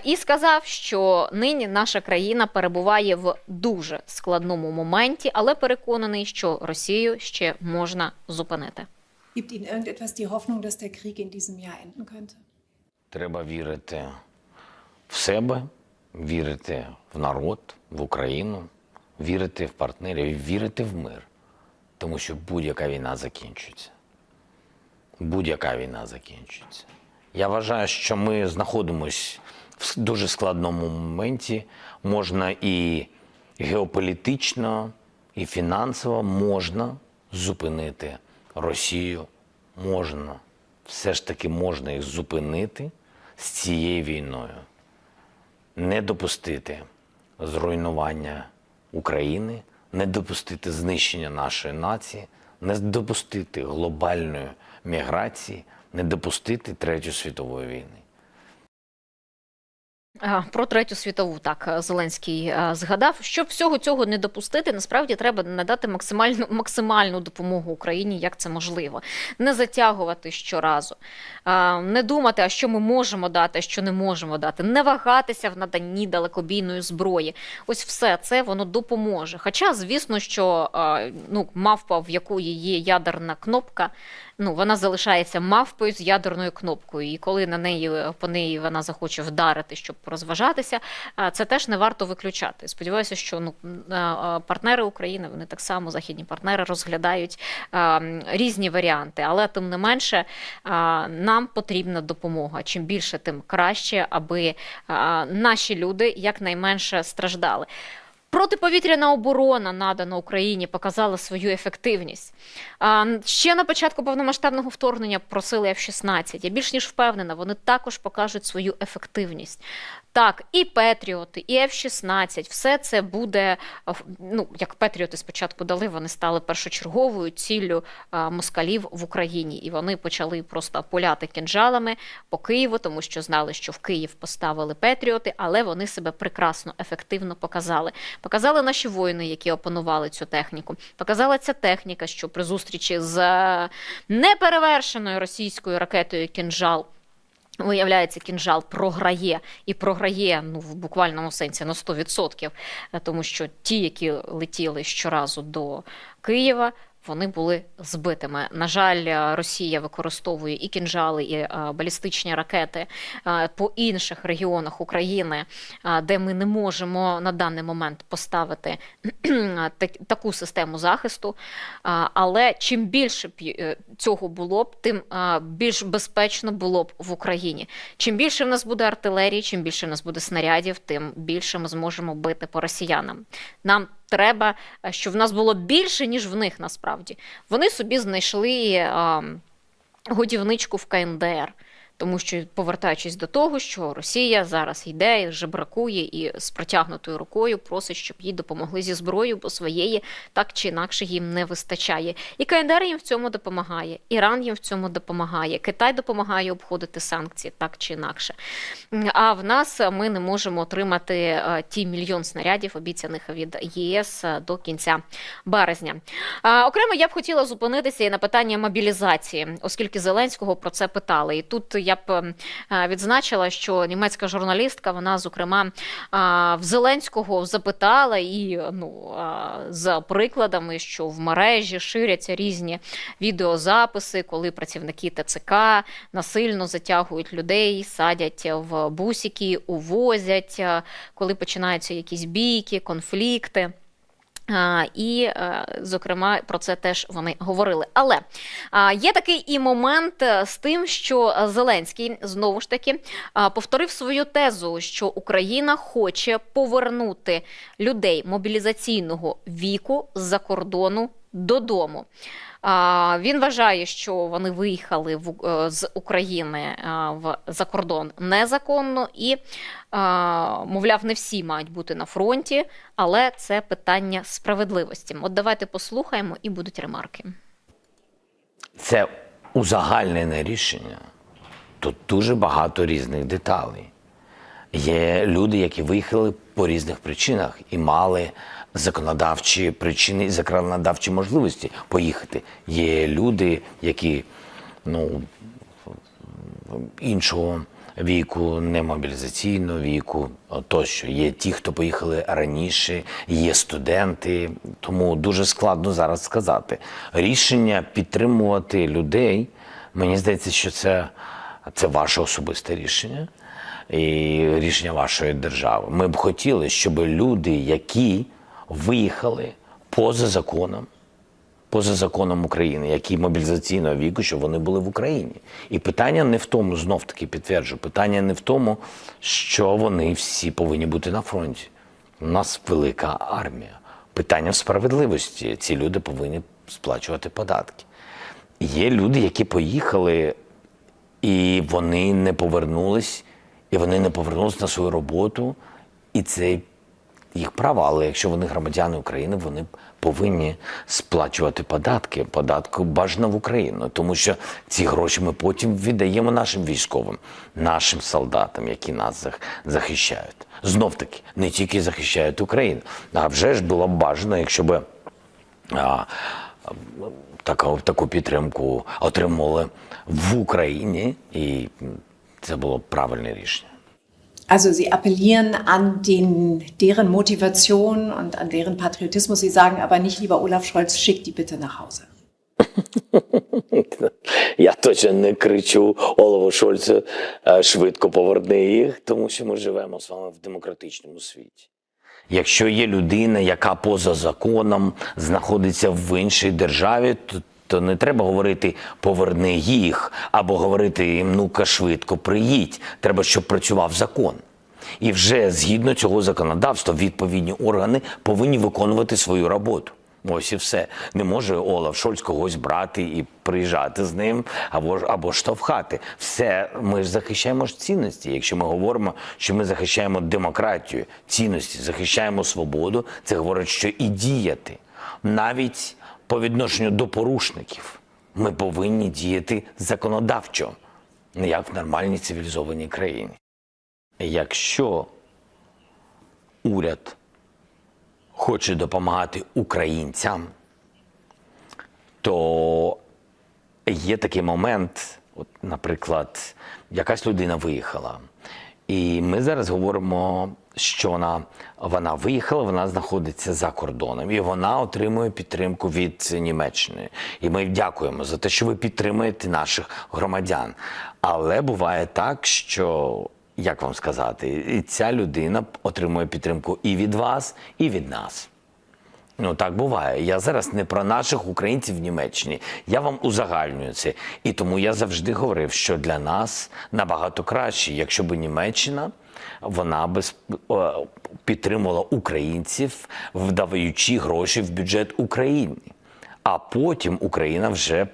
І сказав, що нині наша країна перебуває в дуже складному моменті, але переконаний, що Росію ще можна зупинити. Gibt Ihnen irgendetwas die Hoffnung, dass der Krieg in diesem Jahr enden könnte? Треба вірити в себе, вірити в народ, в Україну, вірити в партнерів, вірити в мир. Тому що будь-яка війна закінчиться. Будь-яка війна закінчиться. Я вважаю, що ми знаходимося в дуже складному моменті. Можна і геополітично, і фінансово можна зупинити Росію. Можна. Все ж таки можна їх зупинити з цією війною. Не допустити зруйнування України, не допустити знищення нашої нації, не допустити глобальної міграції, не допустити Третьої світової війни. Про Третю світову, так, Зеленський згадав. Щоб всього цього не допустити, насправді треба надати максимальну допомогу Україні, як це можливо. Не затягувати щоразу, не думати, а що ми можемо дати, а що не можемо дати, не вагатися в наданні далекобійної зброї. Ось все це воно допоможе. Хоча, звісно, що мавпа, в якої є ядерна кнопка, вона залишається мавпою з ядерною кнопкою. І коли по неї вона захоче вдарити, щоб розважатися, це теж не варто виключати. Сподіваюся, що партнери України, вони так само, західні партнери, розглядають різні варіанти. Але тим не менше, нам потрібна допомога. Чим більше, тим краще, аби наші люди якнайменше страждали. Протиповітряна оборона, надана Україні, показала свою ефективність. Ще на початку повномасштабного вторгнення просили F-16. Я більш ніж впевнена, вони також покажуть свою ефективність. Так, і Петріоти, і F-16, все це буде, як Петріоти спочатку дали, вони стали першочерговою ціллю москалів в Україні. І вони почали просто пуляти кінжалами по Києву, тому що знали, що в Київ поставили Петріоти, але вони себе прекрасно, ефективно показали. Показали наші воїни, які опанували цю техніку. Показала ця техніка, що при зустрічі з неперевершеною російською ракетою «Кінжал», виявляється, «Кінжал» програє. І програє в буквальному сенсі на 100%. Тому що ті, які летіли щоразу до Києва, вони були збитими. На жаль, Росія використовує і кінжали, і балістичні ракети по інших регіонах України, де ми не можемо на даний момент поставити таку систему захисту. Але чим більше цього було б, тим більш безпечно було б в Україні. Чим більше в нас буде артилерії, чим більше в нас буде снарядів, тим більше ми зможемо бити по росіянам. Нам треба, щоб в нас було більше, ніж в них насправді. Вони собі знайшли годівничку в КНДР. Тому що, повертаючись до того, що Росія зараз йде, жебракує і з протягнутою рукою просить, щоб їй допомогли зі зброєю, бо своєї так чи інакше їм не вистачає. І КНДР їм в цьому допомагає, Іран їм в цьому допомагає, Китай допомагає обходити санкції так чи інакше. А в нас ми не можемо отримати ті мільйон снарядів, обіцяних від ЄС до кінця березня. Окремо я б хотіла зупинитися і на питання мобілізації, оскільки Зеленського про це питали. І тут я б відзначила, що німецька журналістка, вона, зокрема, в Зеленського запитала і з прикладами, що в мережі ширяться різні відеозаписи, коли працівники ТЦК насильно затягують людей, садять в бусики, увозять, коли починаються якісь бійки, конфлікти. І, зокрема, про це теж вони говорили. Але є такий і момент з тим, що Зеленський, знову ж таки, повторив свою тезу, що Україна хоче повернути людей мобілізаційного віку з-за кордону додому. Він вважає, що вони виїхали з України за кордон незаконно і, мовляв, не всі мають бути на фронті, але це питання справедливості. От давайте послухаємо і будуть ремарки. Це узагальнене рішення. Тут дуже багато різних деталей. Є люди, які виїхали по різних причинах і мали законодавчі причини і законодавчі можливості поїхати. Є люди, які іншого віку, не мобілізаційного віку тощо. Є ті, хто поїхали раніше, є студенти. Тому дуже складно зараз сказати. Рішення підтримувати людей, мені здається, що це ваше особисте рішення і рішення вашої держави. Ми б хотіли, щоб люди, які виїхали поза законом України, які мобілізаційного віку, щоб вони були в Україні. І питання не в тому, знов-таки підтверджую, питання не в тому, що вони всі повинні бути на фронті. У нас велика армія. Питання в справедливості. Ці люди повинні сплачувати податки. Є люди, які поїхали, і вони не повернулись, на свою роботу, і це їх право, але якщо вони громадяни України, вони повинні сплачувати податки. Податки бажано в Україну, тому що ці гроші ми потім віддаємо нашим військовим, нашим солдатам, які нас захищають. Знов-таки, не тільки захищають Україну, а вже ж було б бажано, якщо б таку підтримку отримали в Україні, і це було б правильне рішення. Also Sie appellieren an deren Motivation und an deren Patriotismus. Sie sagen aber nicht, lieber Olaf Scholz, schick die bitte nach Hause. Я точно не кричу Олафу Шольцу швидко поверни їх, тому що ми живемо з вами в демократичному світі. Якщо є людина, яка поза законом знаходиться в іншій державі, то не треба говорити «поверни їх» або говорити їм «ну-ка швидко приїдь». Треба, щоб працював закон. І вже згідно цього законодавства відповідні органи повинні виконувати свою роботу. Ось і все. Не може Олаф Шольц когось брати і приїжджати з ним або штовхати. Все, ми ж захищаємо ж цінності. Якщо ми говоримо, що ми захищаємо демократію, цінності, захищаємо свободу, це говорить, що і діяти. Навіть по відношенню до порушників ми повинні діяти законодавчо, як в нормальній цивілізованій країні. Якщо уряд хоче допомагати українцям, то є такий момент, от, наприклад, якась людина виїхала, і ми зараз говоримо, що вона виїхала, вона знаходиться за кордоном, і вона отримує підтримку від Німеччини. І ми дякуємо за те, що ви підтримуєте наших громадян. Але буває так, що, як вам сказати, і ця людина отримує підтримку і від вас, і від нас. Ну, так буває. Я зараз не про наших українців в Німеччині. Я вам узагальнюю це. І тому я завжди говорив, що для нас набагато краще, якщо б Німеччина, вона б підтримувала українців, вдаючи гроші в бюджет України. А потім Україна вже б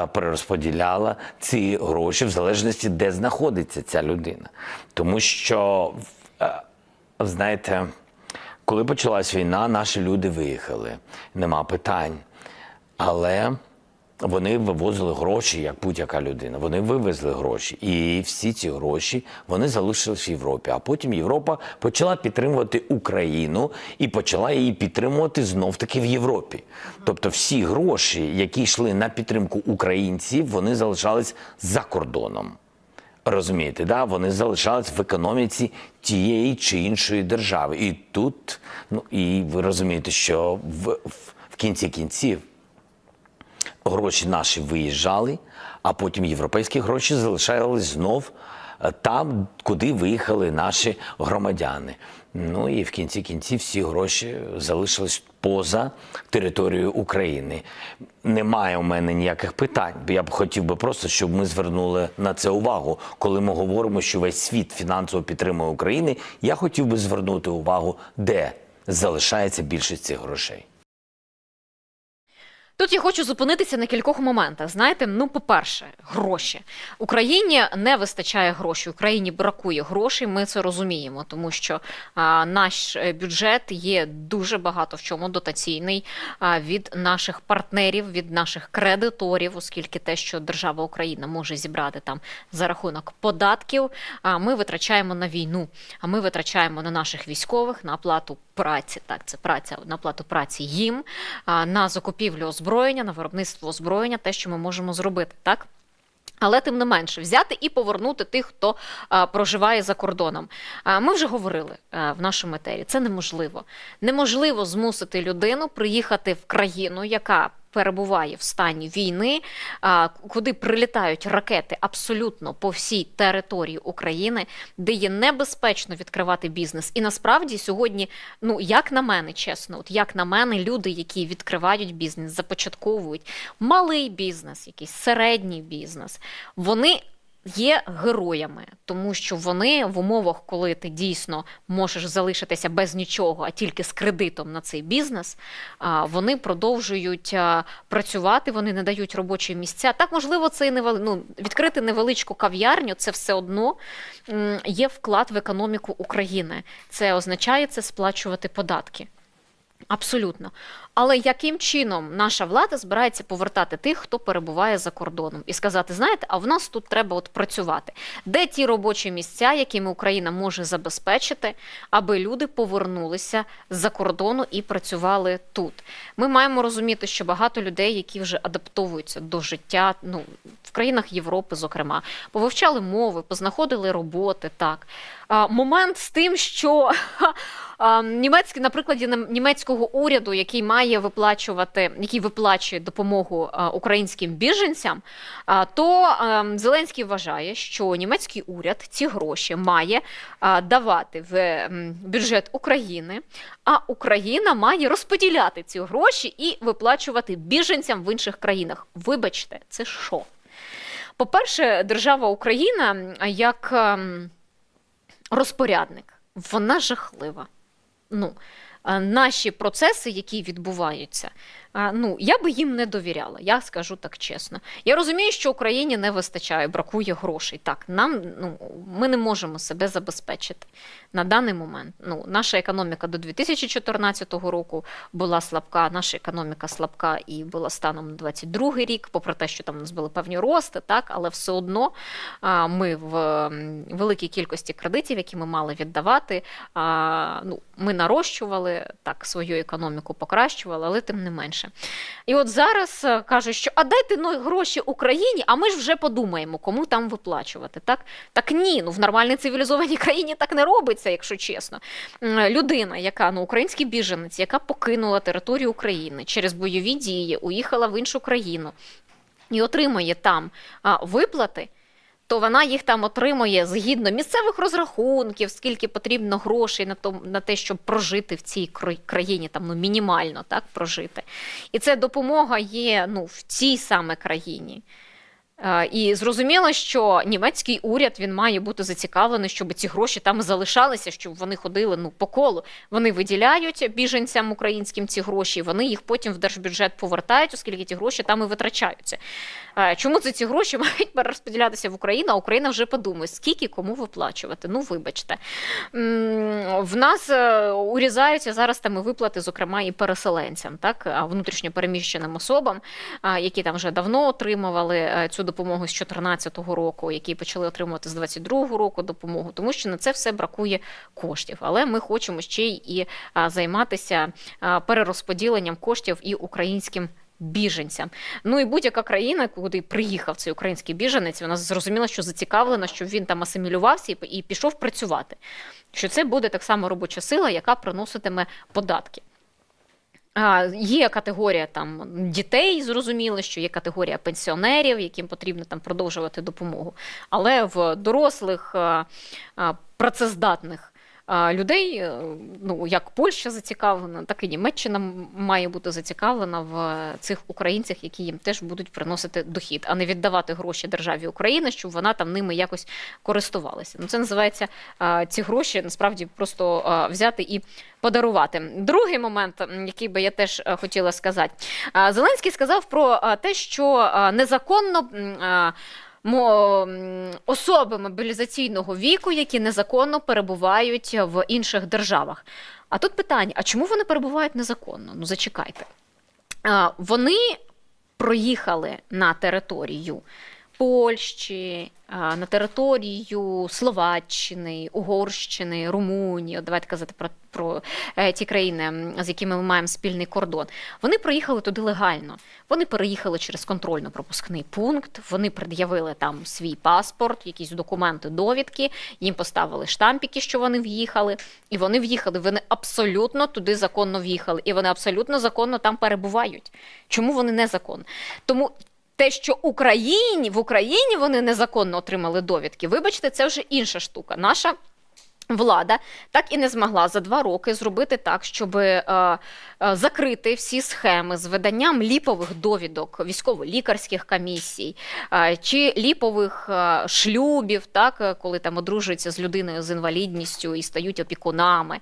перерозподіляла ці гроші в залежності, де знаходиться ця людина. Тому що, знаєте, коли почалась війна, наші люди виїхали. Нема питань. Але вони вивозили гроші, як будь-яка людина. Вони вивезли гроші. І всі ці гроші, вони залишились в Європі. А потім Європа почала підтримувати Україну і почала її підтримувати знов-таки в Європі. Тобто всі гроші, які йшли на підтримку українців, вони залишались за кордоном. Розумієте, да? Вони залишались в економіці тієї чи іншої держави. І тут, ну, і ви розумієте, що в кінці кінців гроші наші виїжджали, а потім європейські гроші залишались знов там, куди виїхали наші громадяни. Ну і в кінці кінців всі гроші залишились поза територією України. Немає у мене ніяких питань. Я б хотів би просто, щоб ми звернули на це увагу. Коли ми говоримо, що весь світ фінансово підтримує Україну, я хотів би звернути увагу, де залишається більшість цих грошей. Тут я хочу зупинитися на кількох моментах. Знаєте, ну, по-перше, гроші. Україні не вистачає грошей, Україні бракує грошей, ми це розуміємо, тому що наш бюджет є дуже багато в чому дотаційний від наших партнерів, від наших кредиторів, оскільки те, що держава Україна може зібрати там за рахунок податків, ми витрачаємо на війну, а ми витрачаємо на наших військових, на оплату праці, так, це праця, на оплату праці їм, на закупівлю озброєння, на виробництво озброєння, те, що ми можемо зробити, так? Але тим не менше, взяти і повернути тих, хто проживає за кордоном. Ми вже говорили в нашому етері, це неможливо. Неможливо змусити людину приїхати в країну, яка перебуває в стані війни, куди прилітають ракети абсолютно по всій території України, де є небезпечно відкривати бізнес. І насправді сьогодні, ну, як на мене, чесно, от як на мене, люди, які відкривають бізнес, започатковують малий бізнес, якийсь середній бізнес, вони є героями, тому що вони в умовах, коли ти дійсно можеш залишитися без нічого, а тільки з кредитом на цей бізнес, вони продовжують працювати, вони не дають робочі місця. Так, можливо, це і відкрити невеличку кав'ярню, це все одно є вклад в економіку України. Це означає це сплачувати податки. Абсолютно. Але яким чином наша влада збирається повертати тих, хто перебуває за кордоном? І сказати, знаєте, а в нас тут треба от працювати. Де ті робочі місця, якими Україна може забезпечити, аби люди повернулися з-за кордону і працювали тут? Ми маємо розуміти, що багато людей, які вже адаптовуються до життя, ну, в країнах Європи, зокрема, повивчали мови, познаходили роботи, так. Момент з тим, що на прикладі німецького уряду, який має виплачувати, який виплачує допомогу українським біженцям, то Зеленський вважає, що німецький уряд ці гроші має давати в бюджет України, а Україна має розподіляти ці гроші і виплачувати біженцям в інших країнах. Вибачте, це що? По-перше, держава Україна як розпорядник, вона жахлива. Ну, наші процеси, які відбуваються, ну, я би їм не довіряла, я скажу так чесно. Я розумію, що Україні не вистачає, бракує грошей. Так, ми не можемо себе забезпечити на даний момент. Ну, наша економіка до 2014 року була слабка, наша економіка слабка і була станом на 22 рік, попри те, що там у нас були певні рости, так, але все одно ми в великій кількості кредитів, які ми мали віддавати, ми нарощували, так, свою економіку покращували, але тим не менше. І от зараз кажуть, що а дайте гроші Україні, а ми ж вже подумаємо, кому там виплачувати. Так, так ні, в нормальній цивілізованій країні так не робиться, якщо чесно. Людина, яка, український біженець, яка покинула територію України через бойові дії, уїхала в іншу країну і отримує там виплати, то вона їх там отримує згідно місцевих розрахунків, скільки потрібно грошей на те, щоб прожити в цій країні, там, мінімально, так, прожити. І ця допомога є, в цій саме країні. І зрозуміло, що німецький уряд, він має бути зацікавлений, щоб ці гроші там і залишалися, щоб вони ходили по колу. Вони виділяють біженцям українським ці гроші, вони їх потім в держбюджет повертають, оскільки ті гроші там і витрачаються. Чому ці гроші мають перерозподілятися в Україну, а Україна вже подумає, скільки кому виплачувати? Ну, вибачте. В нас урізаються зараз там і виплати, зокрема, і переселенцям, так, внутрішньо переміщеним особам, які там вже давно отримували цю допомогу з 2014 року, які почали отримувати з 2022 року допомогу, тому що на це все бракує коштів. Але ми хочемо ще й займатися перерозподіленням коштів і українським біженцям. Ну і будь-яка країна, куди приїхав цей український біженець, вона зрозуміла, що зацікавлена, щоб він там асимілювався і пішов працювати. Що це буде так само робоча сила, яка приноситиме податки. Є категорія там дітей, зрозуміло, що є категорія пенсіонерів, яким потрібно там продовжувати допомогу. Але в дорослих, працездатних людей, ну, як Польща зацікавлена, так і Німеччина має бути зацікавлена в цих українцях, які їм теж будуть приносити дохід, а не віддавати гроші державі України, щоб вона там ними якось користувалася. Ну, це називається ці гроші насправді просто взяти і подарувати. Другий момент, який би я теж хотіла сказати. Зеленський сказав про те, що незаконно особи мобілізаційного віку, які незаконно перебувають в інших державах. А тут питання, а чому вони перебувають незаконно? Ну, зачекайте. Вони проїхали на територію Польщі, на територію Словаччини, Угорщини, Румунії, давайте казати про ті країни, з якими ми маємо спільний кордон. Вони проїхали туди легально. Вони переїхали через контрольно-пропускний пункт, вони пред'явили там свій паспорт, якісь документи, довідки, їм поставили штампики, що вони в'їхали, і вони в'їхали. Вони абсолютно туди законно в'їхали, і вони абсолютно законно там перебувають. Чому вони незаконно? Тому те, що в Україні вони незаконно отримали довідки, вибачте, це вже інша штука. Наша влада так і не змогла за 2 роки зробити так, щоб закрити всі схеми з виданням ліпових довідок військово-лікарських комісій чи ліпових шлюбів, так, коли там одружуються з людиною з інвалідністю і стають опікунами,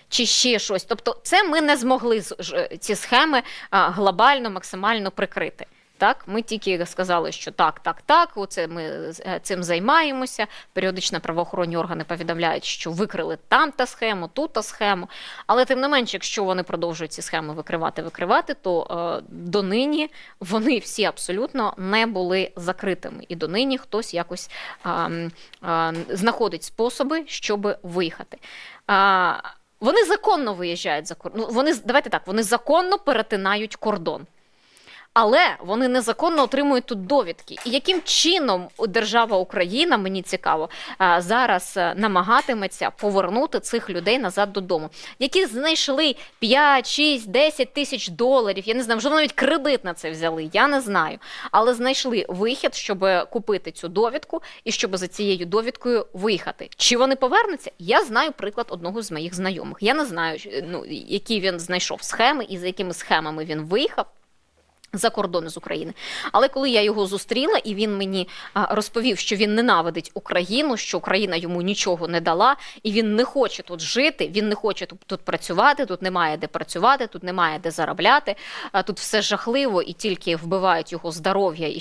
чи ще щось. Тобто це ми не змогли ці схеми глобально, максимально прикрити. Так, ми тільки сказали, що так, оце ми цим займаємося. Періодично правоохоронні органи повідомляють, що викрили там та схему, тут та схему. Але тим не менше, якщо вони продовжують ці схеми викривати, то донині вони всі абсолютно не були закритими. І донині хтось якось знаходить способи, щоб виїхати. Вони законно виїжджають за кордон. Вони законно перетинають кордон. Але вони незаконно отримують тут довідки. І яким чином держава Україна, мені цікаво, зараз намагатиметься повернути цих людей назад додому, які знайшли 5, 6, 10 тисяч доларів, я не знаю, можливо, навіть кредит на це взяли, я не знаю, але знайшли вихід, щоб купити цю довідку і щоб за цією довідкою виїхати. Чи вони повернуться? Я знаю приклад одного з моїх знайомих. Я не знаю, які він знайшов схеми і за якими схемами він виїхав за кордон з України. Але коли я його зустріла, і він мені розповів, що він ненавидить Україну, що Україна йому нічого не дала, і він не хоче тут жити, він не хоче тут працювати, тут немає де працювати, тут немає де заробляти, тут все жахливо, і тільки вбивають його здоров'я, і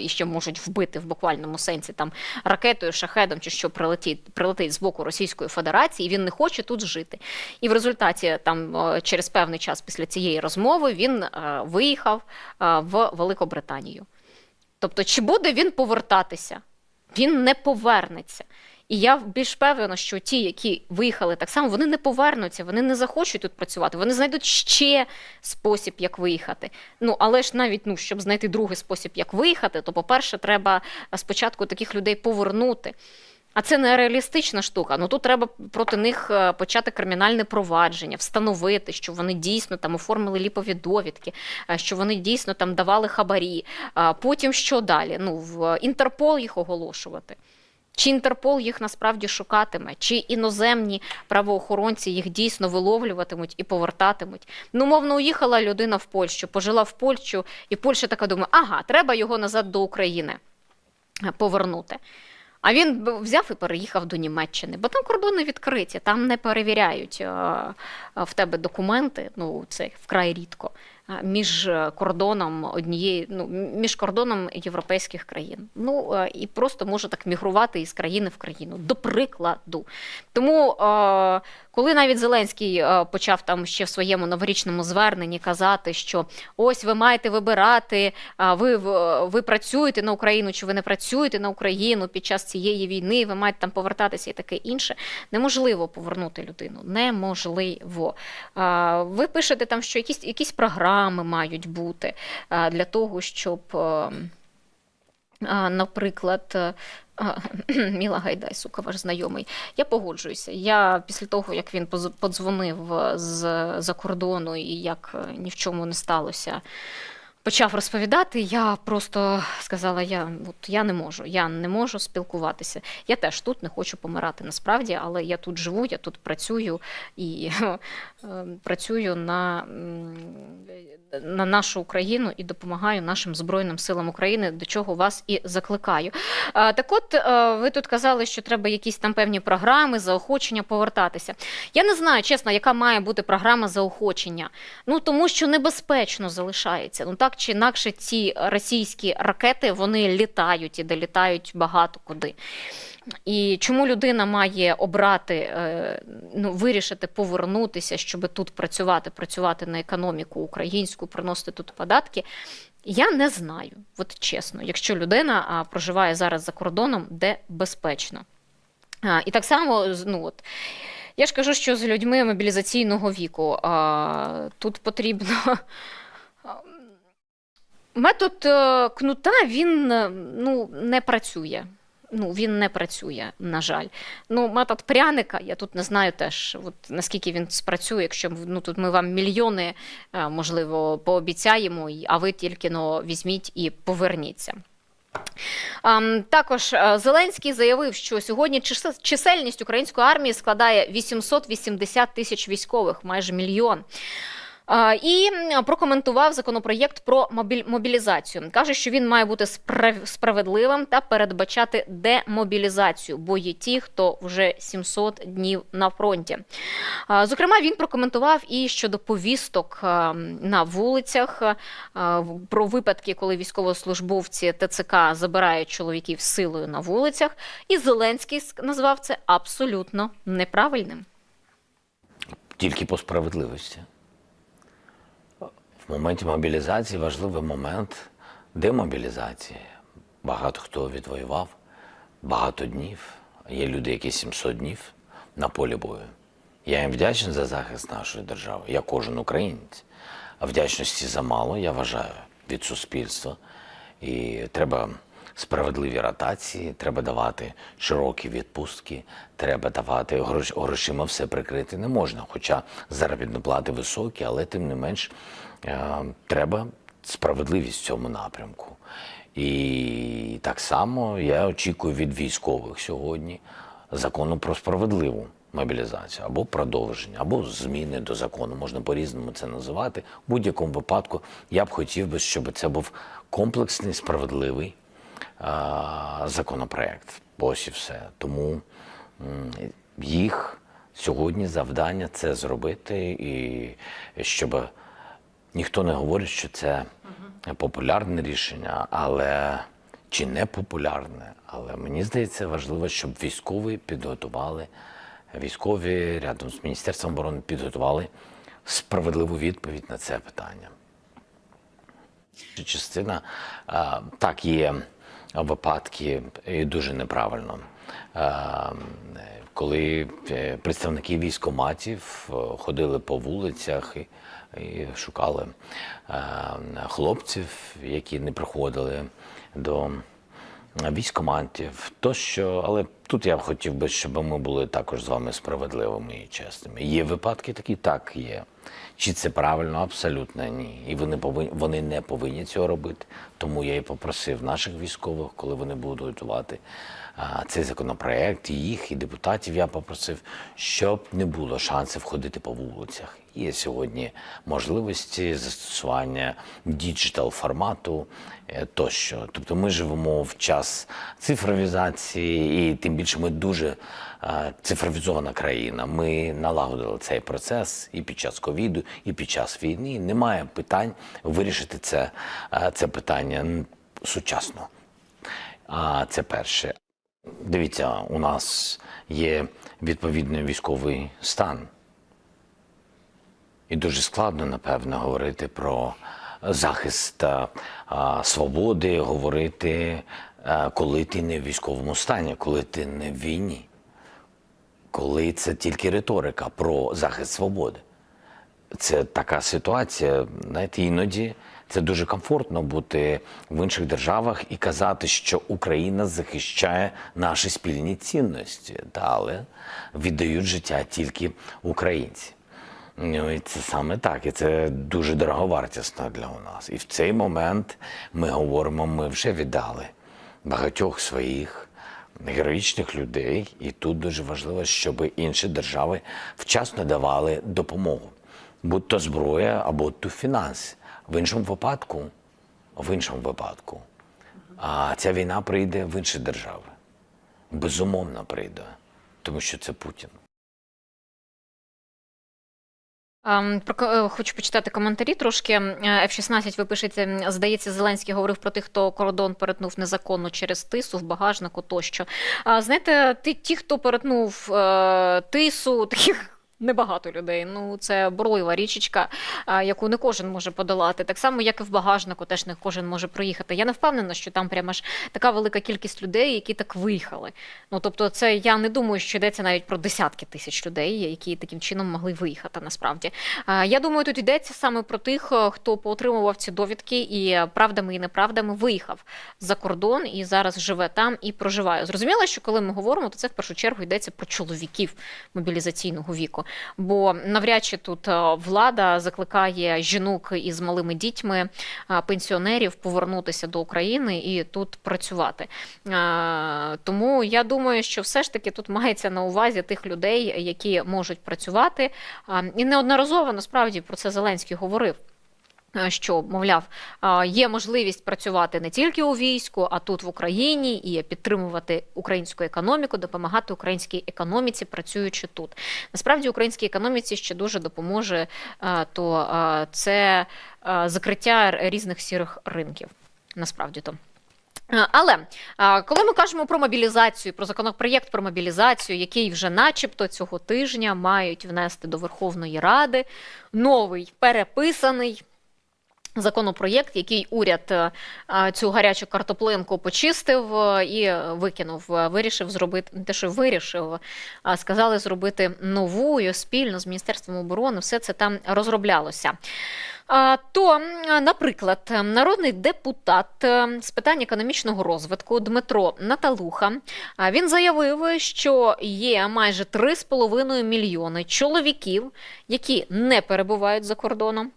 ще можуть вбити в буквальному сенсі там ракетою, шахедом, чи що прилетить з боку Російської Федерації, і він не хоче тут жити. І в результаті там через певний час після цієї розмови він виїхав в Великобританію. Тобто, чи буде він повертатися? Він не повернеться. І я більш певна, що ті, які виїхали так само, вони не повернуться, вони не захочуть тут працювати, вони знайдуть ще спосіб, як виїхати. Але ж навіть, щоб знайти другий спосіб, як виїхати, то, по-перше, треба спочатку таких людей повернути. А це не реалістична штука. Тут треба проти них почати кримінальне провадження, встановити, що вони дійсно там оформили ліпові довідки, що вони дійсно там давали хабарі. Потім що далі? В Інтерпол їх оголошувати. Чи Інтерпол їх насправді шукатиме? Чи іноземні правоохоронці їх дійсно виловлюватимуть і повертатимуть? Ну, мовно, уїхала людина в Польщу, пожила в Польщу, і Польща така думає, ага, треба його назад до України повернути. А він взяв і переїхав до Німеччини, бо там кордони відкриті, там не перевіряють в тебе документи, ну це вкрай рідко, між кордоном між кордоном європейських країн. Ну і просто може так мігрувати із країни в країну, до прикладу. Тому коли навіть Зеленський почав там ще в своєму новорічному зверненні казати, що ось ви маєте вибирати, ви працюєте на Україну чи ви не працюєте на Україну під час цієї війни, ви маєте там повертатися і таке інше, неможливо повернути людину, неможливо. Ви пишете там, що якісь програми мають бути для того, щоб, наприклад, Міла Гайдай, сука, ваш знайомий. Я погоджуюся. Я після того, як він подзвонив з-за кордону і як ні в чому не сталося, почав розповідати, я просто сказала, я не можу спілкуватися. Я теж тут не хочу помирати насправді, але я тут живу, я тут працюю і працюю на нашу Україну і допомагаю нашим Збройним силам України, до чого вас і закликаю. Так от, ви тут казали, що треба якісь там певні програми, заохочення повертатися. Я не знаю, чесно, яка має бути програма заохочення. Ну, тому що небезпечно залишається. Ну, так чи інакше, ці російські ракети, вони літають і долітають багато куди. І чому людина має обрати, вирішити повернутися, щоб тут працювати на економіку українську, приносити тут податки, я не знаю, от чесно, якщо людина проживає зараз за кордоном, де безпечно. І так само, я ж кажу, що з людьми мобілізаційного віку тут потрібно... Метод кнута, він не працює. Він не працює, на жаль. Метод пряника, я тут не знаю теж, наскільки він спрацює, якщо тут ми вам мільйони, можливо, пообіцяємо, а ви тільки візьміть і поверніться. Також Зеленський заявив, що сьогодні чисельність української армії складає 880 тисяч військових, майже мільйон. І прокоментував законопроєкт про мобілізацію. Каже, що він має бути справедливим та передбачати демобілізацію, бо є ті, хто вже 700 днів на фронті. Зокрема, він прокоментував і щодо повісток на вулицях, про випадки, коли військовослужбовці ТЦК забирають чоловіків силою на вулицях. І Зеленський назвав це абсолютно неправильним. Тільки по справедливості. В моменті мобілізації важливий момент демобілізації. Багато хто відвоював багато днів. Є люди, які 700 днів на полі бою. Я їм вдячний за захист нашої держави, я кожен українець. А вдячності замало, я вважаю, від суспільства. І треба справедливі ротації, треба давати широкі відпустки, треба давати грошима все прикрити не можна. Хоча заробітні плати високі, але тим не менш треба справедливість в цьому напрямку. І так само я очікую від військових сьогодні закону про справедливу мобілізацію, або продовження, або зміни до закону. Можна по-різному це називати. В будь-якому випадку я б хотів би, щоб це був комплексний, справедливий законопроект. Ось і все. Тому їх сьогодні завдання це зробити, і щоб ніхто не говорить, що це популярне рішення, але чи не популярне, але мені здається важливо, щоб військові рядом з Міністерством оборони підготували справедливу відповідь на це питання. Частина, так, є випадки, і дуже неправильно, коли представники військкоматів ходили по вулицях і шукали хлопців, які не приходили до військкоматів тощо. Але тут я б хотів би, щоб ми були також з вами справедливими і чесними. Є випадки такі? Так, є. Чи це правильно? Абсолютно ні. І вони не повинні цього робити. Тому я і попросив наших військових, коли вони будуть готувати цей законопроект, і їх, і депутатів я попросив, щоб не було шансів ходити по вулицях. Є сьогодні можливості застосування діджитал-формату тощо. Тобто ми живемо в час цифровізації, і тим більше ми дуже цифровізована країна. Ми налагодили цей процес і під час ковіду, і під час війни. Немає питань вирішити це питання сучасно. Це перше. Дивіться, у нас є відповідний військовий стан. І дуже складно, напевно, говорити про захист свободи, говорити, коли ти не в військовому стані, коли ти не в війні, коли це тільки риторика про захист свободи. Це така ситуація, знаєте, іноді це дуже комфортно бути в інших державах і казати, що Україна захищає наші спільні цінності, але віддають життя тільки українці. Ну, і це саме так, і це дуже дороговартісно для нас. І в цей момент ми говоримо, ми вже віддали багатьох своїх героїчних людей, і тут дуже важливо, щоб інші держави вчасно давали допомогу. Будь то зброя або то фінанси. В іншому випадку, ця війна прийде в інші держави. Безумовно прийде, тому що це Путін. Хочу почитати коментарі трошки. F-16, ви пишете, здається, Зеленський говорив про тих, хто кордон перетнув незаконно через Тису в багажнику тощо. Знаєте, ті, хто перетнув Тису, таких небагато людей. Ну, це бурлива річечка, яку не кожен може подолати. Так само, як і в багажнику, теж не кожен може проїхати. Я не впевнена, що там прямо ж така велика кількість людей, які так виїхали. Ну, тобто, це я не думаю, що йдеться навіть про десятки тисяч людей, які таким чином могли виїхати насправді. Я думаю, тут йдеться саме про тих, хто поотримував ці довідки і правдами і неправдами виїхав за кордон і зараз живе там і проживає. Зрозуміло, що коли ми говоримо, то це в першу чергу йдеться про чоловіків мобілізаційного віку. Бо навряд чи тут влада закликає жінок із малими дітьми, пенсіонерів повернутися до України і тут працювати. Тому я думаю, що все ж таки тут мається на увазі тих людей, які можуть працювати. І неодноразово, насправді, про це Зеленський говорив. Що, мовляв, є можливість працювати не тільки у війську, а тут в Україні, і підтримувати українську економіку, допомагати українській економіці, працюючи тут. Насправді, українській економіці ще дуже допоможе це закриття різних сірих ринків. Насправді-то. Але коли ми кажемо про мобілізацію, про законопроєкт про мобілізацію, який вже начебто цього тижня мають внести до Верховної Ради, новий, переписаний законопроєкт, який уряд цю гарячу картоплинку почистив і викинув, вирішив зробити, не те, що вирішив, а сказали зробити нову, спільно з Міністерством оборони, все це там розроблялося. То, наприклад, народний депутат з питань економічного розвитку Дмитро Наталуха, він заявив, що є майже 3,5 мільйони чоловіків, які не перебувають за кордоном,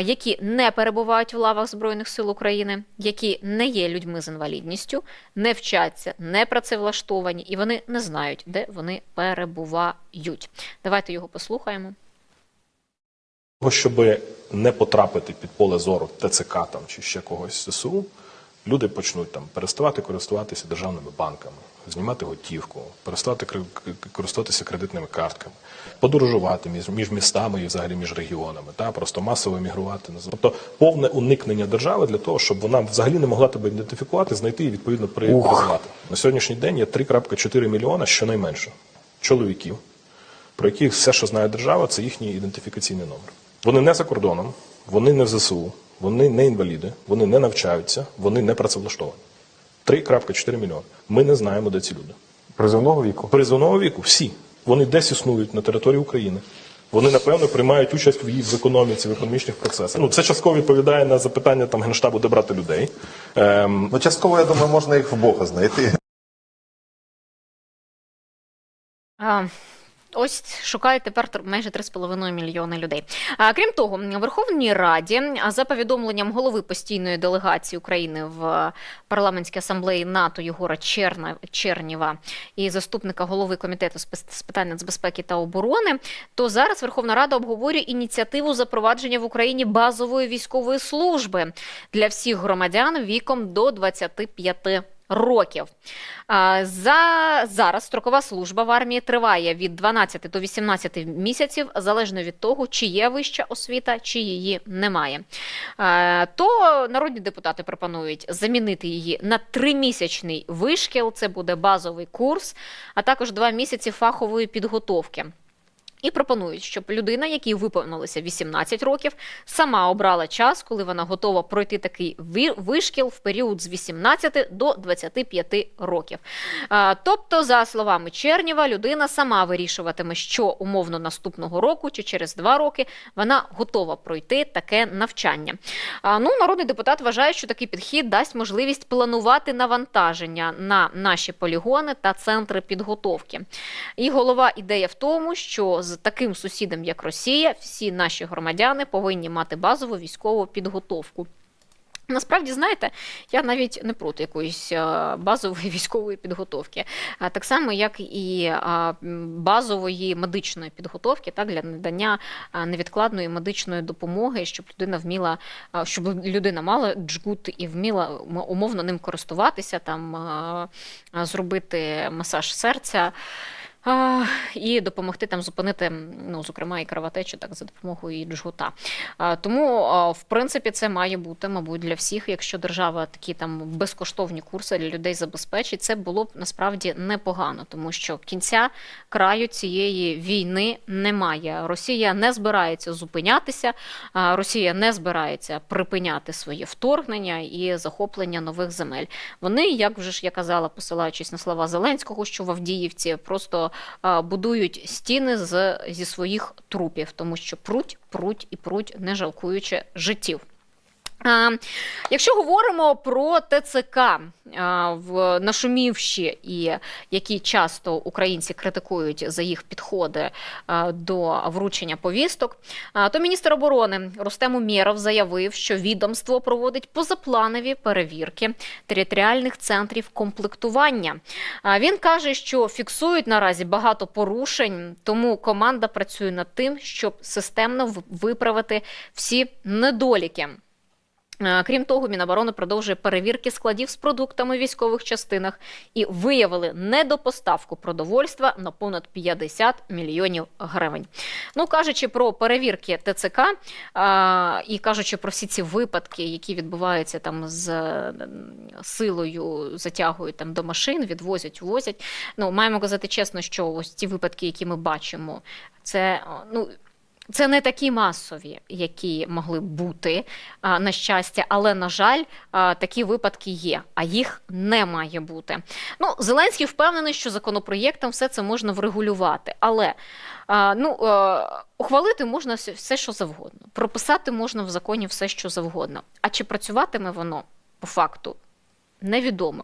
які не перебувають в лавах Збройних сил України, які не є людьми з інвалідністю, не вчаться, не працевлаштовані, і вони не знають, де вони перебувають. Давайте його послухаємо. Щоб не потрапити під поле зору ТЦК там, чи ще когось ЗСУ, люди почнуть там переставати користуватися державними банками, знімати готівку, переставати користуватися кредитними картками, подорожувати між містами і взагалі між регіонами, просто масово емігрувати. Тобто повне уникнення держави для того, щоб вона взагалі не могла тебе ідентифікувати, знайти і відповідно призивати. На сьогоднішній день є 3,4 мільйона щонайменше чоловіків, про яких все, що знає держава, це їхній ідентифікаційний номер. Вони не за кордоном, вони не в ЗСУ, вони не інваліди, вони не навчаються, вони не працевлаштовані. 3,4 мільйони. Ми не знаємо, де ці люди. Призовного віку? Призовного віку, всі. Вони десь існують на території України. Вони, напевно, приймають участь в економіці, в економічних процесах. Це частково відповідає на запитання там Генштабу, де брати людей. Частково, я думаю, можна їх в Бога знайти. ось шукають тепер майже 3,5 мільйони людей. Крім того, в Верховній Раді, за повідомленням голови постійної делегації України в парламентській асамблеї НАТО Єгора Чернєва і заступника голови комітету з питань нацбезпеки та оборони, то зараз Верховна Рада обговорює ініціативу запровадження в Україні базової військової служби для всіх громадян віком до 25 років. Зараз строкова служба в армії триває від 12 до 18 місяців, залежно від того, чи є вища освіта, чи її немає. То народні депутати пропонують замінити її на 3-місячний вишкіл, це буде базовий курс, а також 2 місяці фахової підготовки. І пропонують, щоб людина, якій виповнилося 18 років, сама обрала час, коли вона готова пройти такий вишкіл в період з 18 до 25 років. Тобто, за словами Чернєва, людина сама вирішуватиме, що умовно наступного року чи через 2 роки вона готова пройти таке навчання. Народний депутат вважає, що такий підхід дасть можливість планувати навантаження на наші полігони та центри підготовки. І голова ідея в тому, що з таким сусідом, як Росія, всі наші громадяни повинні мати базову військову підготовку. Насправді, знаєте, я навіть не проти якоїсь базової військової підготовки. Так само, як і базової медичної підготовки, так, для надання невідкладної медичної допомоги, щоб людина мала джгут і вміла умовно ним користуватися, там, зробити масаж серця, і допомогти там зупинити, зокрема, і кровотечу, так, за допомогою і джгута. Тому, в принципі, це має бути, мабуть, для всіх, якщо держава такі там безкоштовні курси для людей забезпечить, це було б насправді непогано, тому що кінця краю цієї війни немає. Росія не збирається зупинятися, Росія не збирається припиняти своє вторгнення і захоплення нових земель. Вони, як вже ж я казала, посилаючись на слова Зеленського, що в Авдіївці, просто будують стіни зі своїх трупів, тому що пруть, не жалкуючи життів. Якщо говоримо про ТЦК, нашумівші і які часто українці критикують за їх підходи до вручення повісток, то міністр оборони Рустем Умєров заявив, що відомство проводить позапланові перевірки територіальних центрів комплектування. Він каже, що фіксують наразі багато порушень, тому команда працює над тим, щоб системно виправити всі недоліки. Крім того, Міноборони продовжує перевірки складів з продуктами в військових частинах і виявили недопоставку продовольства на понад 50 мільйонів гривень. Кажучи про перевірки ТЦК і кажучи про всі ці випадки, які відбуваються там з силою, затягують там до машин, відвозять, увозять. Маємо казати чесно, що ось ці випадки, які ми бачимо, це не такі масові, які могли б бути, на щастя, але, на жаль, такі випадки є, а їх не має бути. Зеленський впевнений, що законопроєктом все це можна врегулювати, але ухвалити можна все, що завгодно, прописати можна в законі все, що завгодно. А чи працюватиме воно по факту? Невідомо.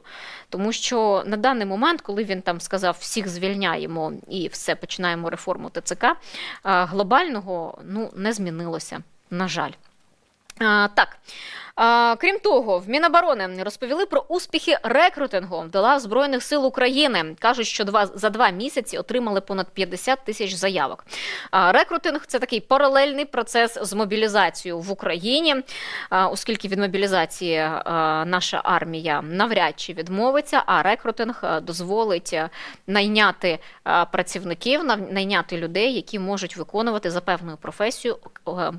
Тому що на даний момент, коли він там сказав, всіх звільняємо і все, починаємо реформу ТЦК, глобального не змінилося, на жаль. Так. Крім того, в Міноборони розповіли про успіхи рекрутингу до лав Збройних сил України. Кажуть, що за 2 місяці отримали понад 50 тисяч заявок. Рекрутинг – це такий паралельний процес з мобілізацією в Україні, оскільки від мобілізації наша армія навряд чи відмовиться, а рекрутинг дозволить найняти працівників, найняти людей, які можуть виконувати за певною професією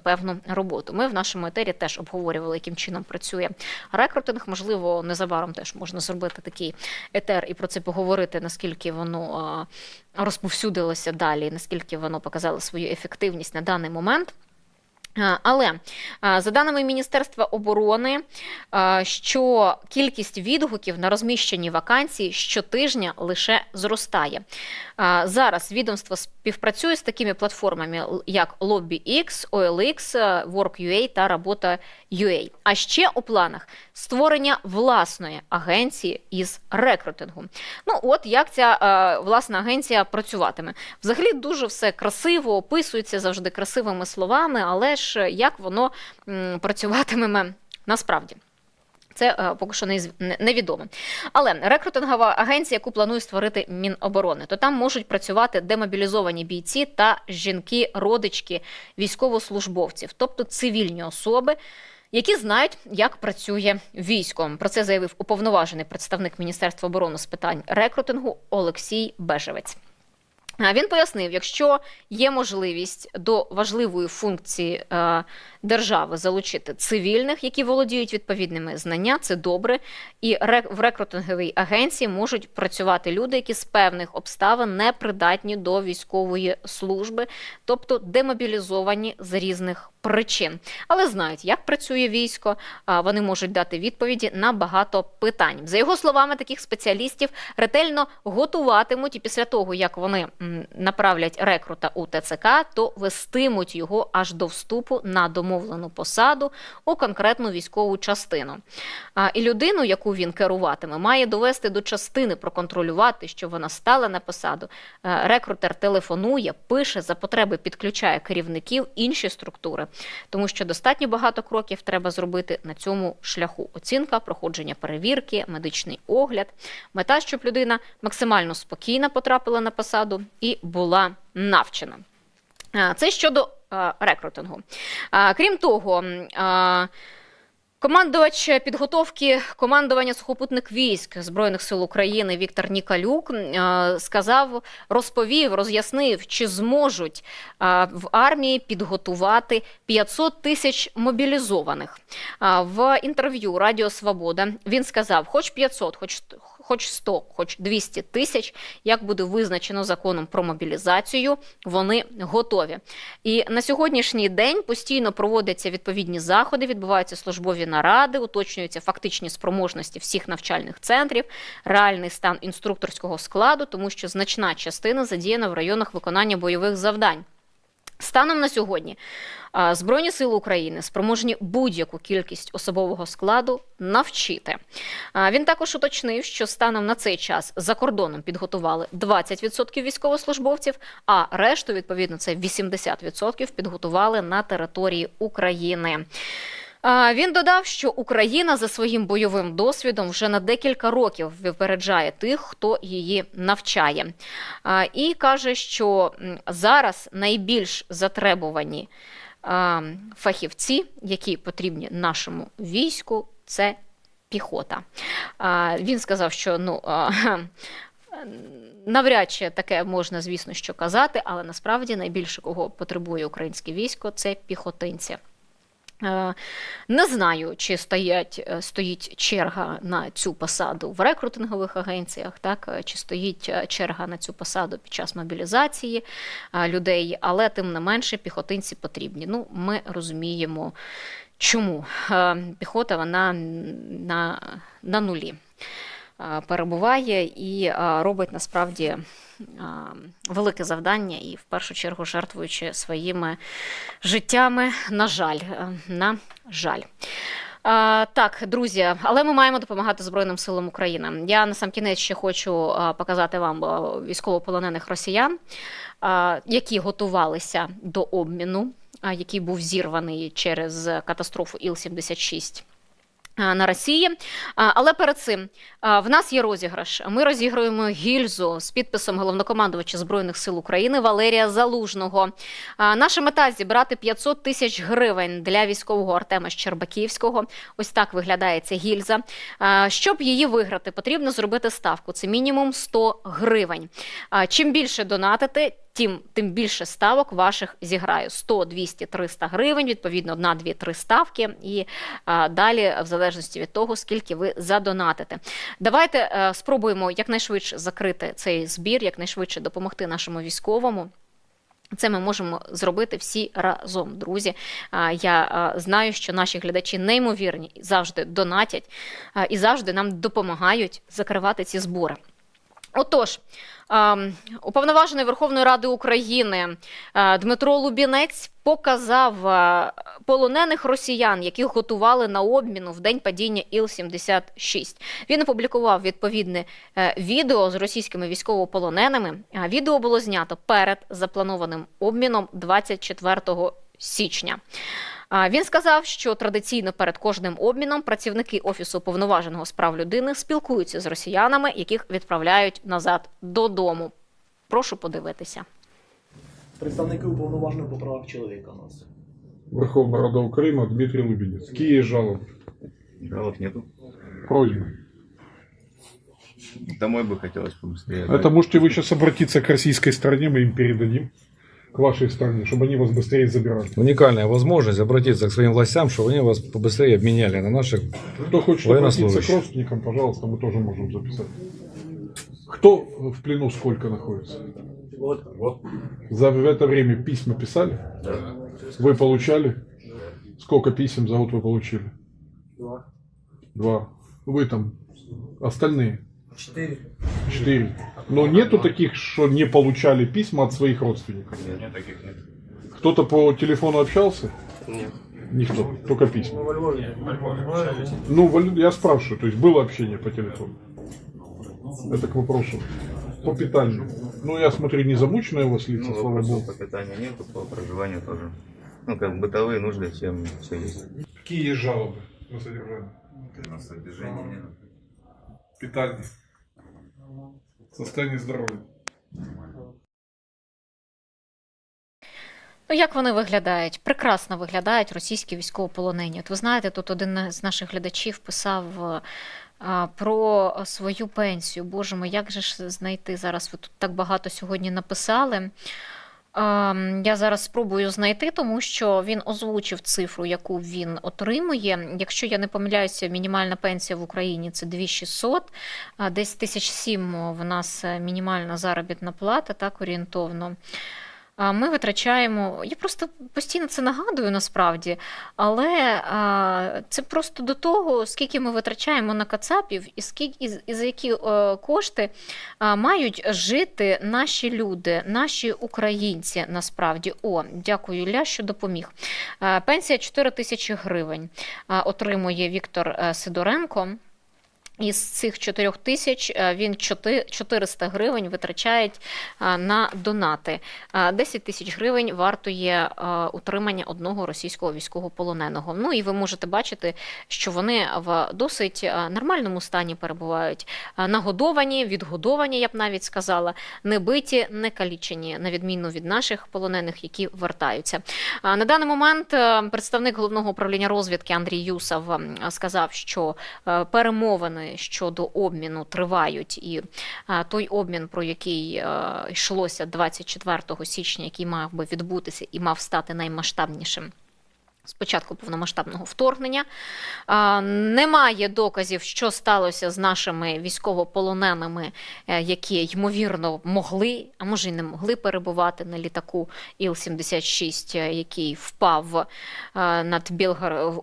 певну роботу. Ми в нашому етері теж обговорювали, яким чином працює рекрутинг. Можливо, незабаром теж можна зробити такий етер і про це поговорити, наскільки воно розповсюдилося далі, наскільки воно показало свою ефективність на даний момент. Але за даними Міністерства оборони, що кількість відгуків на розміщені вакансії щотижня лише зростає. Зараз відомство співпрацює з такими платформами, як LobbyX, OLX, Work.ua та Робота.ua. А ще у планах створення власної агенції із рекрутингу. Ну от як ця власна агенція працюватиме. Взагалі дуже все красиво, описується завжди красивими словами, але ж як воно працюватиме насправді. Це поки що невідомо. Але рекрутингова агенція, яку планує створити Міноборони, то там можуть працювати демобілізовані бійці та жінки-родички військовослужбовців, тобто цивільні особи, які знають, як працює військо. Про це заявив уповноважений представник Міністерства оборони з питань рекрутингу Олексій Бежевець. Він пояснив, якщо є можливість до важливої функції держави залучити цивільних, які володіють відповідними знаннями, це добре. І в рекрутинговій агенції можуть працювати люди, які з певних обставин не придатні до військової служби, тобто демобілізовані з різних причин. Але знають, як працює військо, вони можуть дати відповіді на багато питань. За його словами, таких спеціалістів ретельно готуватимуть, і після того, як вони направлять рекрута у ТЦК, то вестимуть його аж до вступу на домовлену посаду у конкретну військову частину. І людину, яку він керуватиме, має довести до частини, проконтролювати, що вона стала на посаду. Рекрутер телефонує, пише, за потреби підключає керівників, інші структури. Тому що достатньо багато кроків треба зробити на цьому шляху. Оцінка, проходження перевірки, медичний огляд. Мета, щоб людина максимально спокійно потрапила на посаду і була навчена. Це щодо рекрутингу. Крім того, командувач підготовки командування сухопутних військ Збройних сил України Віктор Ніколюк розповів, роз'яснив, чи зможуть в армії підготувати 500 тисяч мобілізованих. В інтерв'ю Радіо Свобода він сказав, хоч 500, хоч 100, хоч 200 тисяч, як буде визначено законом про мобілізацію, вони готові. І на сьогоднішній день постійно проводяться відповідні заходи, відбуваються службові наради, уточнюються фактичні спроможності всіх навчальних центрів, реальний стан інструкторського складу, тому що значна частина задіяна в районах виконання бойових завдань. Станом на сьогодні Збройні сили України спроможні будь-яку кількість особового складу навчити. Він також уточнив, що станом на цей час за кордоном підготували 20% військовослужбовців, а решту, відповідно, це 80% підготували на території України. Він додав, що Україна за своїм бойовим досвідом вже на декілька років випереджає тих, хто її навчає. І каже, що зараз найбільш затребувані фахівці, які потрібні нашому війську, це піхота. Він сказав, що навряд чи таке можна, звісно, що казати, але насправді найбільше, кого потребує українське військо, це піхотинці. Не знаю, чи стоїть черга на цю посаду в рекрутингових агенціях, чи стоїть черга на цю посаду під час мобілізації людей, але тим не менше піхотинці потрібні. Ми розуміємо, чому. Піхота, вона на нулі перебуває і робить насправді велике завдання і в першу чергу жертвуючи своїми життями, на жаль. Так, друзі, але ми маємо допомагати Збройним силам України. Я насамкінець ще хочу показати вам військовополонених росіян, які готувалися до обміну, який був зірваний через катастрофу Іл-76 на Росії. Але перед цим в нас є розіграш. Ми розігруємо гільзу з підписом головнокомандувача Збройних сил України Валерія Залужного. Наша мета – зібрати 500 тисяч гривень для військового Артема Щербаківського. Ось так виглядає ця гільза. Щоб її виграти, потрібно зробити ставку. Це мінімум 100 гривень. Чим більше донатите, тим більше ставок ваших зіграю. 100, 200, 300 гривень, відповідно, 1, 2, 3 ставки. І далі, в залежності від того, скільки ви задонатите. Давайте спробуємо якнайшвидше закрити цей збір, якнайшвидше допомогти нашому військовому. Це ми можемо зробити всі разом, друзі. Я знаю, що наші глядачі неймовірні, завжди донатять і завжди нам допомагають закривати ці збори. Отож, уповноважений Верховної Ради України Дмитро Лубінець показав полонених росіян, яких готували на обміну в день падіння Іл-76. Він опублікував відповідне відео з російськими військовополоненими. Відео було знято перед запланованим обміном 24 січня. Він сказав, що традиційно перед кожним обміном працівники Офісу Уповноваженого з прав людини спілкуються з росіянами, яких відправляють назад додому. Прошу подивитися. Представники уповноваженого по правах чоловіка у нас. Верховна Рада України, Дмитрий Лубинец. Какие жалобы? Жалоб нету. Просьбы. Домой бы хотелось побыстрее. Это можете вы сейчас обратиться к российской стороне, мы им передадим, к вашей стороне, чтобы они вас быстрее забирали. Уникальная возможность обратиться к своим властям, чтобы они вас побыстрее обменяли на наших Кто хочет обратиться к военнослужащих. родственникам, пожалуйста, мы тоже можем записать. Кто в плену сколько находится? Вот. За это время письма писали? Да. Вы получали? Сколько писем за год вы получили? 2. Вы там, остальные? 4. Но нету таких, что не получали письма от своих родственников? Нет, таких нет. Кто-то по телефону общался? Нет. Никто, только письма. Ну, я спрашиваю, то есть было общение по телефону? Это к вопросу. По питанию. Ну, я смотрю, не замученные у вас лица, Ну, слава вопросов богу. по питанию нету, по проживанию тоже. Ну, как бытовые нужды, всем все есть. Какие есть жалобы на содержание? На содержание нет. Питание. Состояние здоровья. Ну, як вони виглядають? Прекрасно виглядають російські військовополонені. От ви знаєте, тут один з наших глядачів писав про свою пенсію. Боже мой, як же ж знайти зараз? Ви тут так багато сьогодні написали. Я зараз спробую знайти, тому що він озвучив цифру, яку він отримує. Якщо я не помиляюся, мінімальна пенсія в Україні – це 2600, десь 1700 в нас мінімальна заробітна плата, так, орієнтовно. Ми витрачаємо, я просто постійно це нагадую насправді, але це просто до того, скільки ми витрачаємо на кацапів і за які кошти мають жити наші люди, наші українці насправді. О, дякую, Ілля, що допоміг. Пенсія 4000 гривень отримує Віктор Сидоренко. Із цих 4000 він 400 гривень витрачає на донати. 10 тисяч гривень вартує утримання одного російського військовополоненого. Ну і ви можете бачити, що вони в досить нормальному стані перебувають. Нагодовані, відгодовані, я б навіть сказала, не биті, не калічені, на відміну від наших полонених, які вертаються. На даний момент представник Головного управління розвідки Андрій Юсов сказав, що перемовини щодо обміну тривають, і той обмін, про який йшлося 24 січня, який мав би відбутися і мав стати наймасштабнішим з початку повномасштабного вторгнення. Немає доказів, що сталося з нашими військовополоненими, які, ймовірно, могли, а може й не могли перебувати на літаку Іл-76, який впав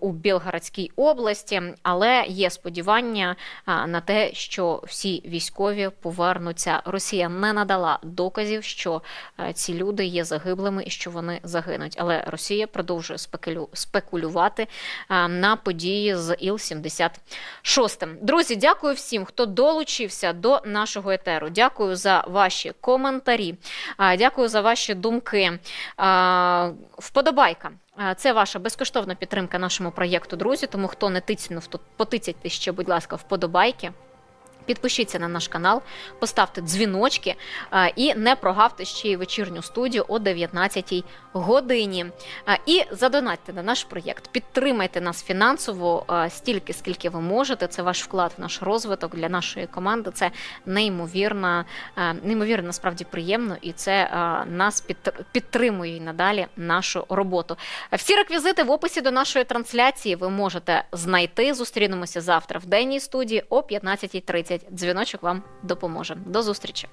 у Білгородській області. Але є сподівання на те, що всі військові повернуться. Росія не надала доказів, що ці люди є загиблими і що вони загинуть. Але Росія продовжує спекулювати на події з Іл-76. Друзі, дякую всім, хто долучився до нашого етеру. Дякую за ваші коментарі, дякую за ваші думки. Вподобайка. Це ваша безкоштовна підтримка нашому проєкту, друзі, тому хто не тицнув, то потицяйте ще, будь ласка, вподобайки. Підпишіться на наш канал, поставте дзвіночки і не прогавте ще й вечірню студію о 19-й годині. І задонатьте на наш проєкт, підтримайте нас фінансово стільки, скільки ви можете. Це ваш вклад в наш розвиток для нашої команди. Це неймовірно, насправді приємно, і це нас підтримує і надалі нашу роботу. Всі реквізити в описі до нашої трансляції ви можете знайти. Зустрінемося завтра в денній студії о 15:30. Дзвіночок вам допоможе. До зустрічі!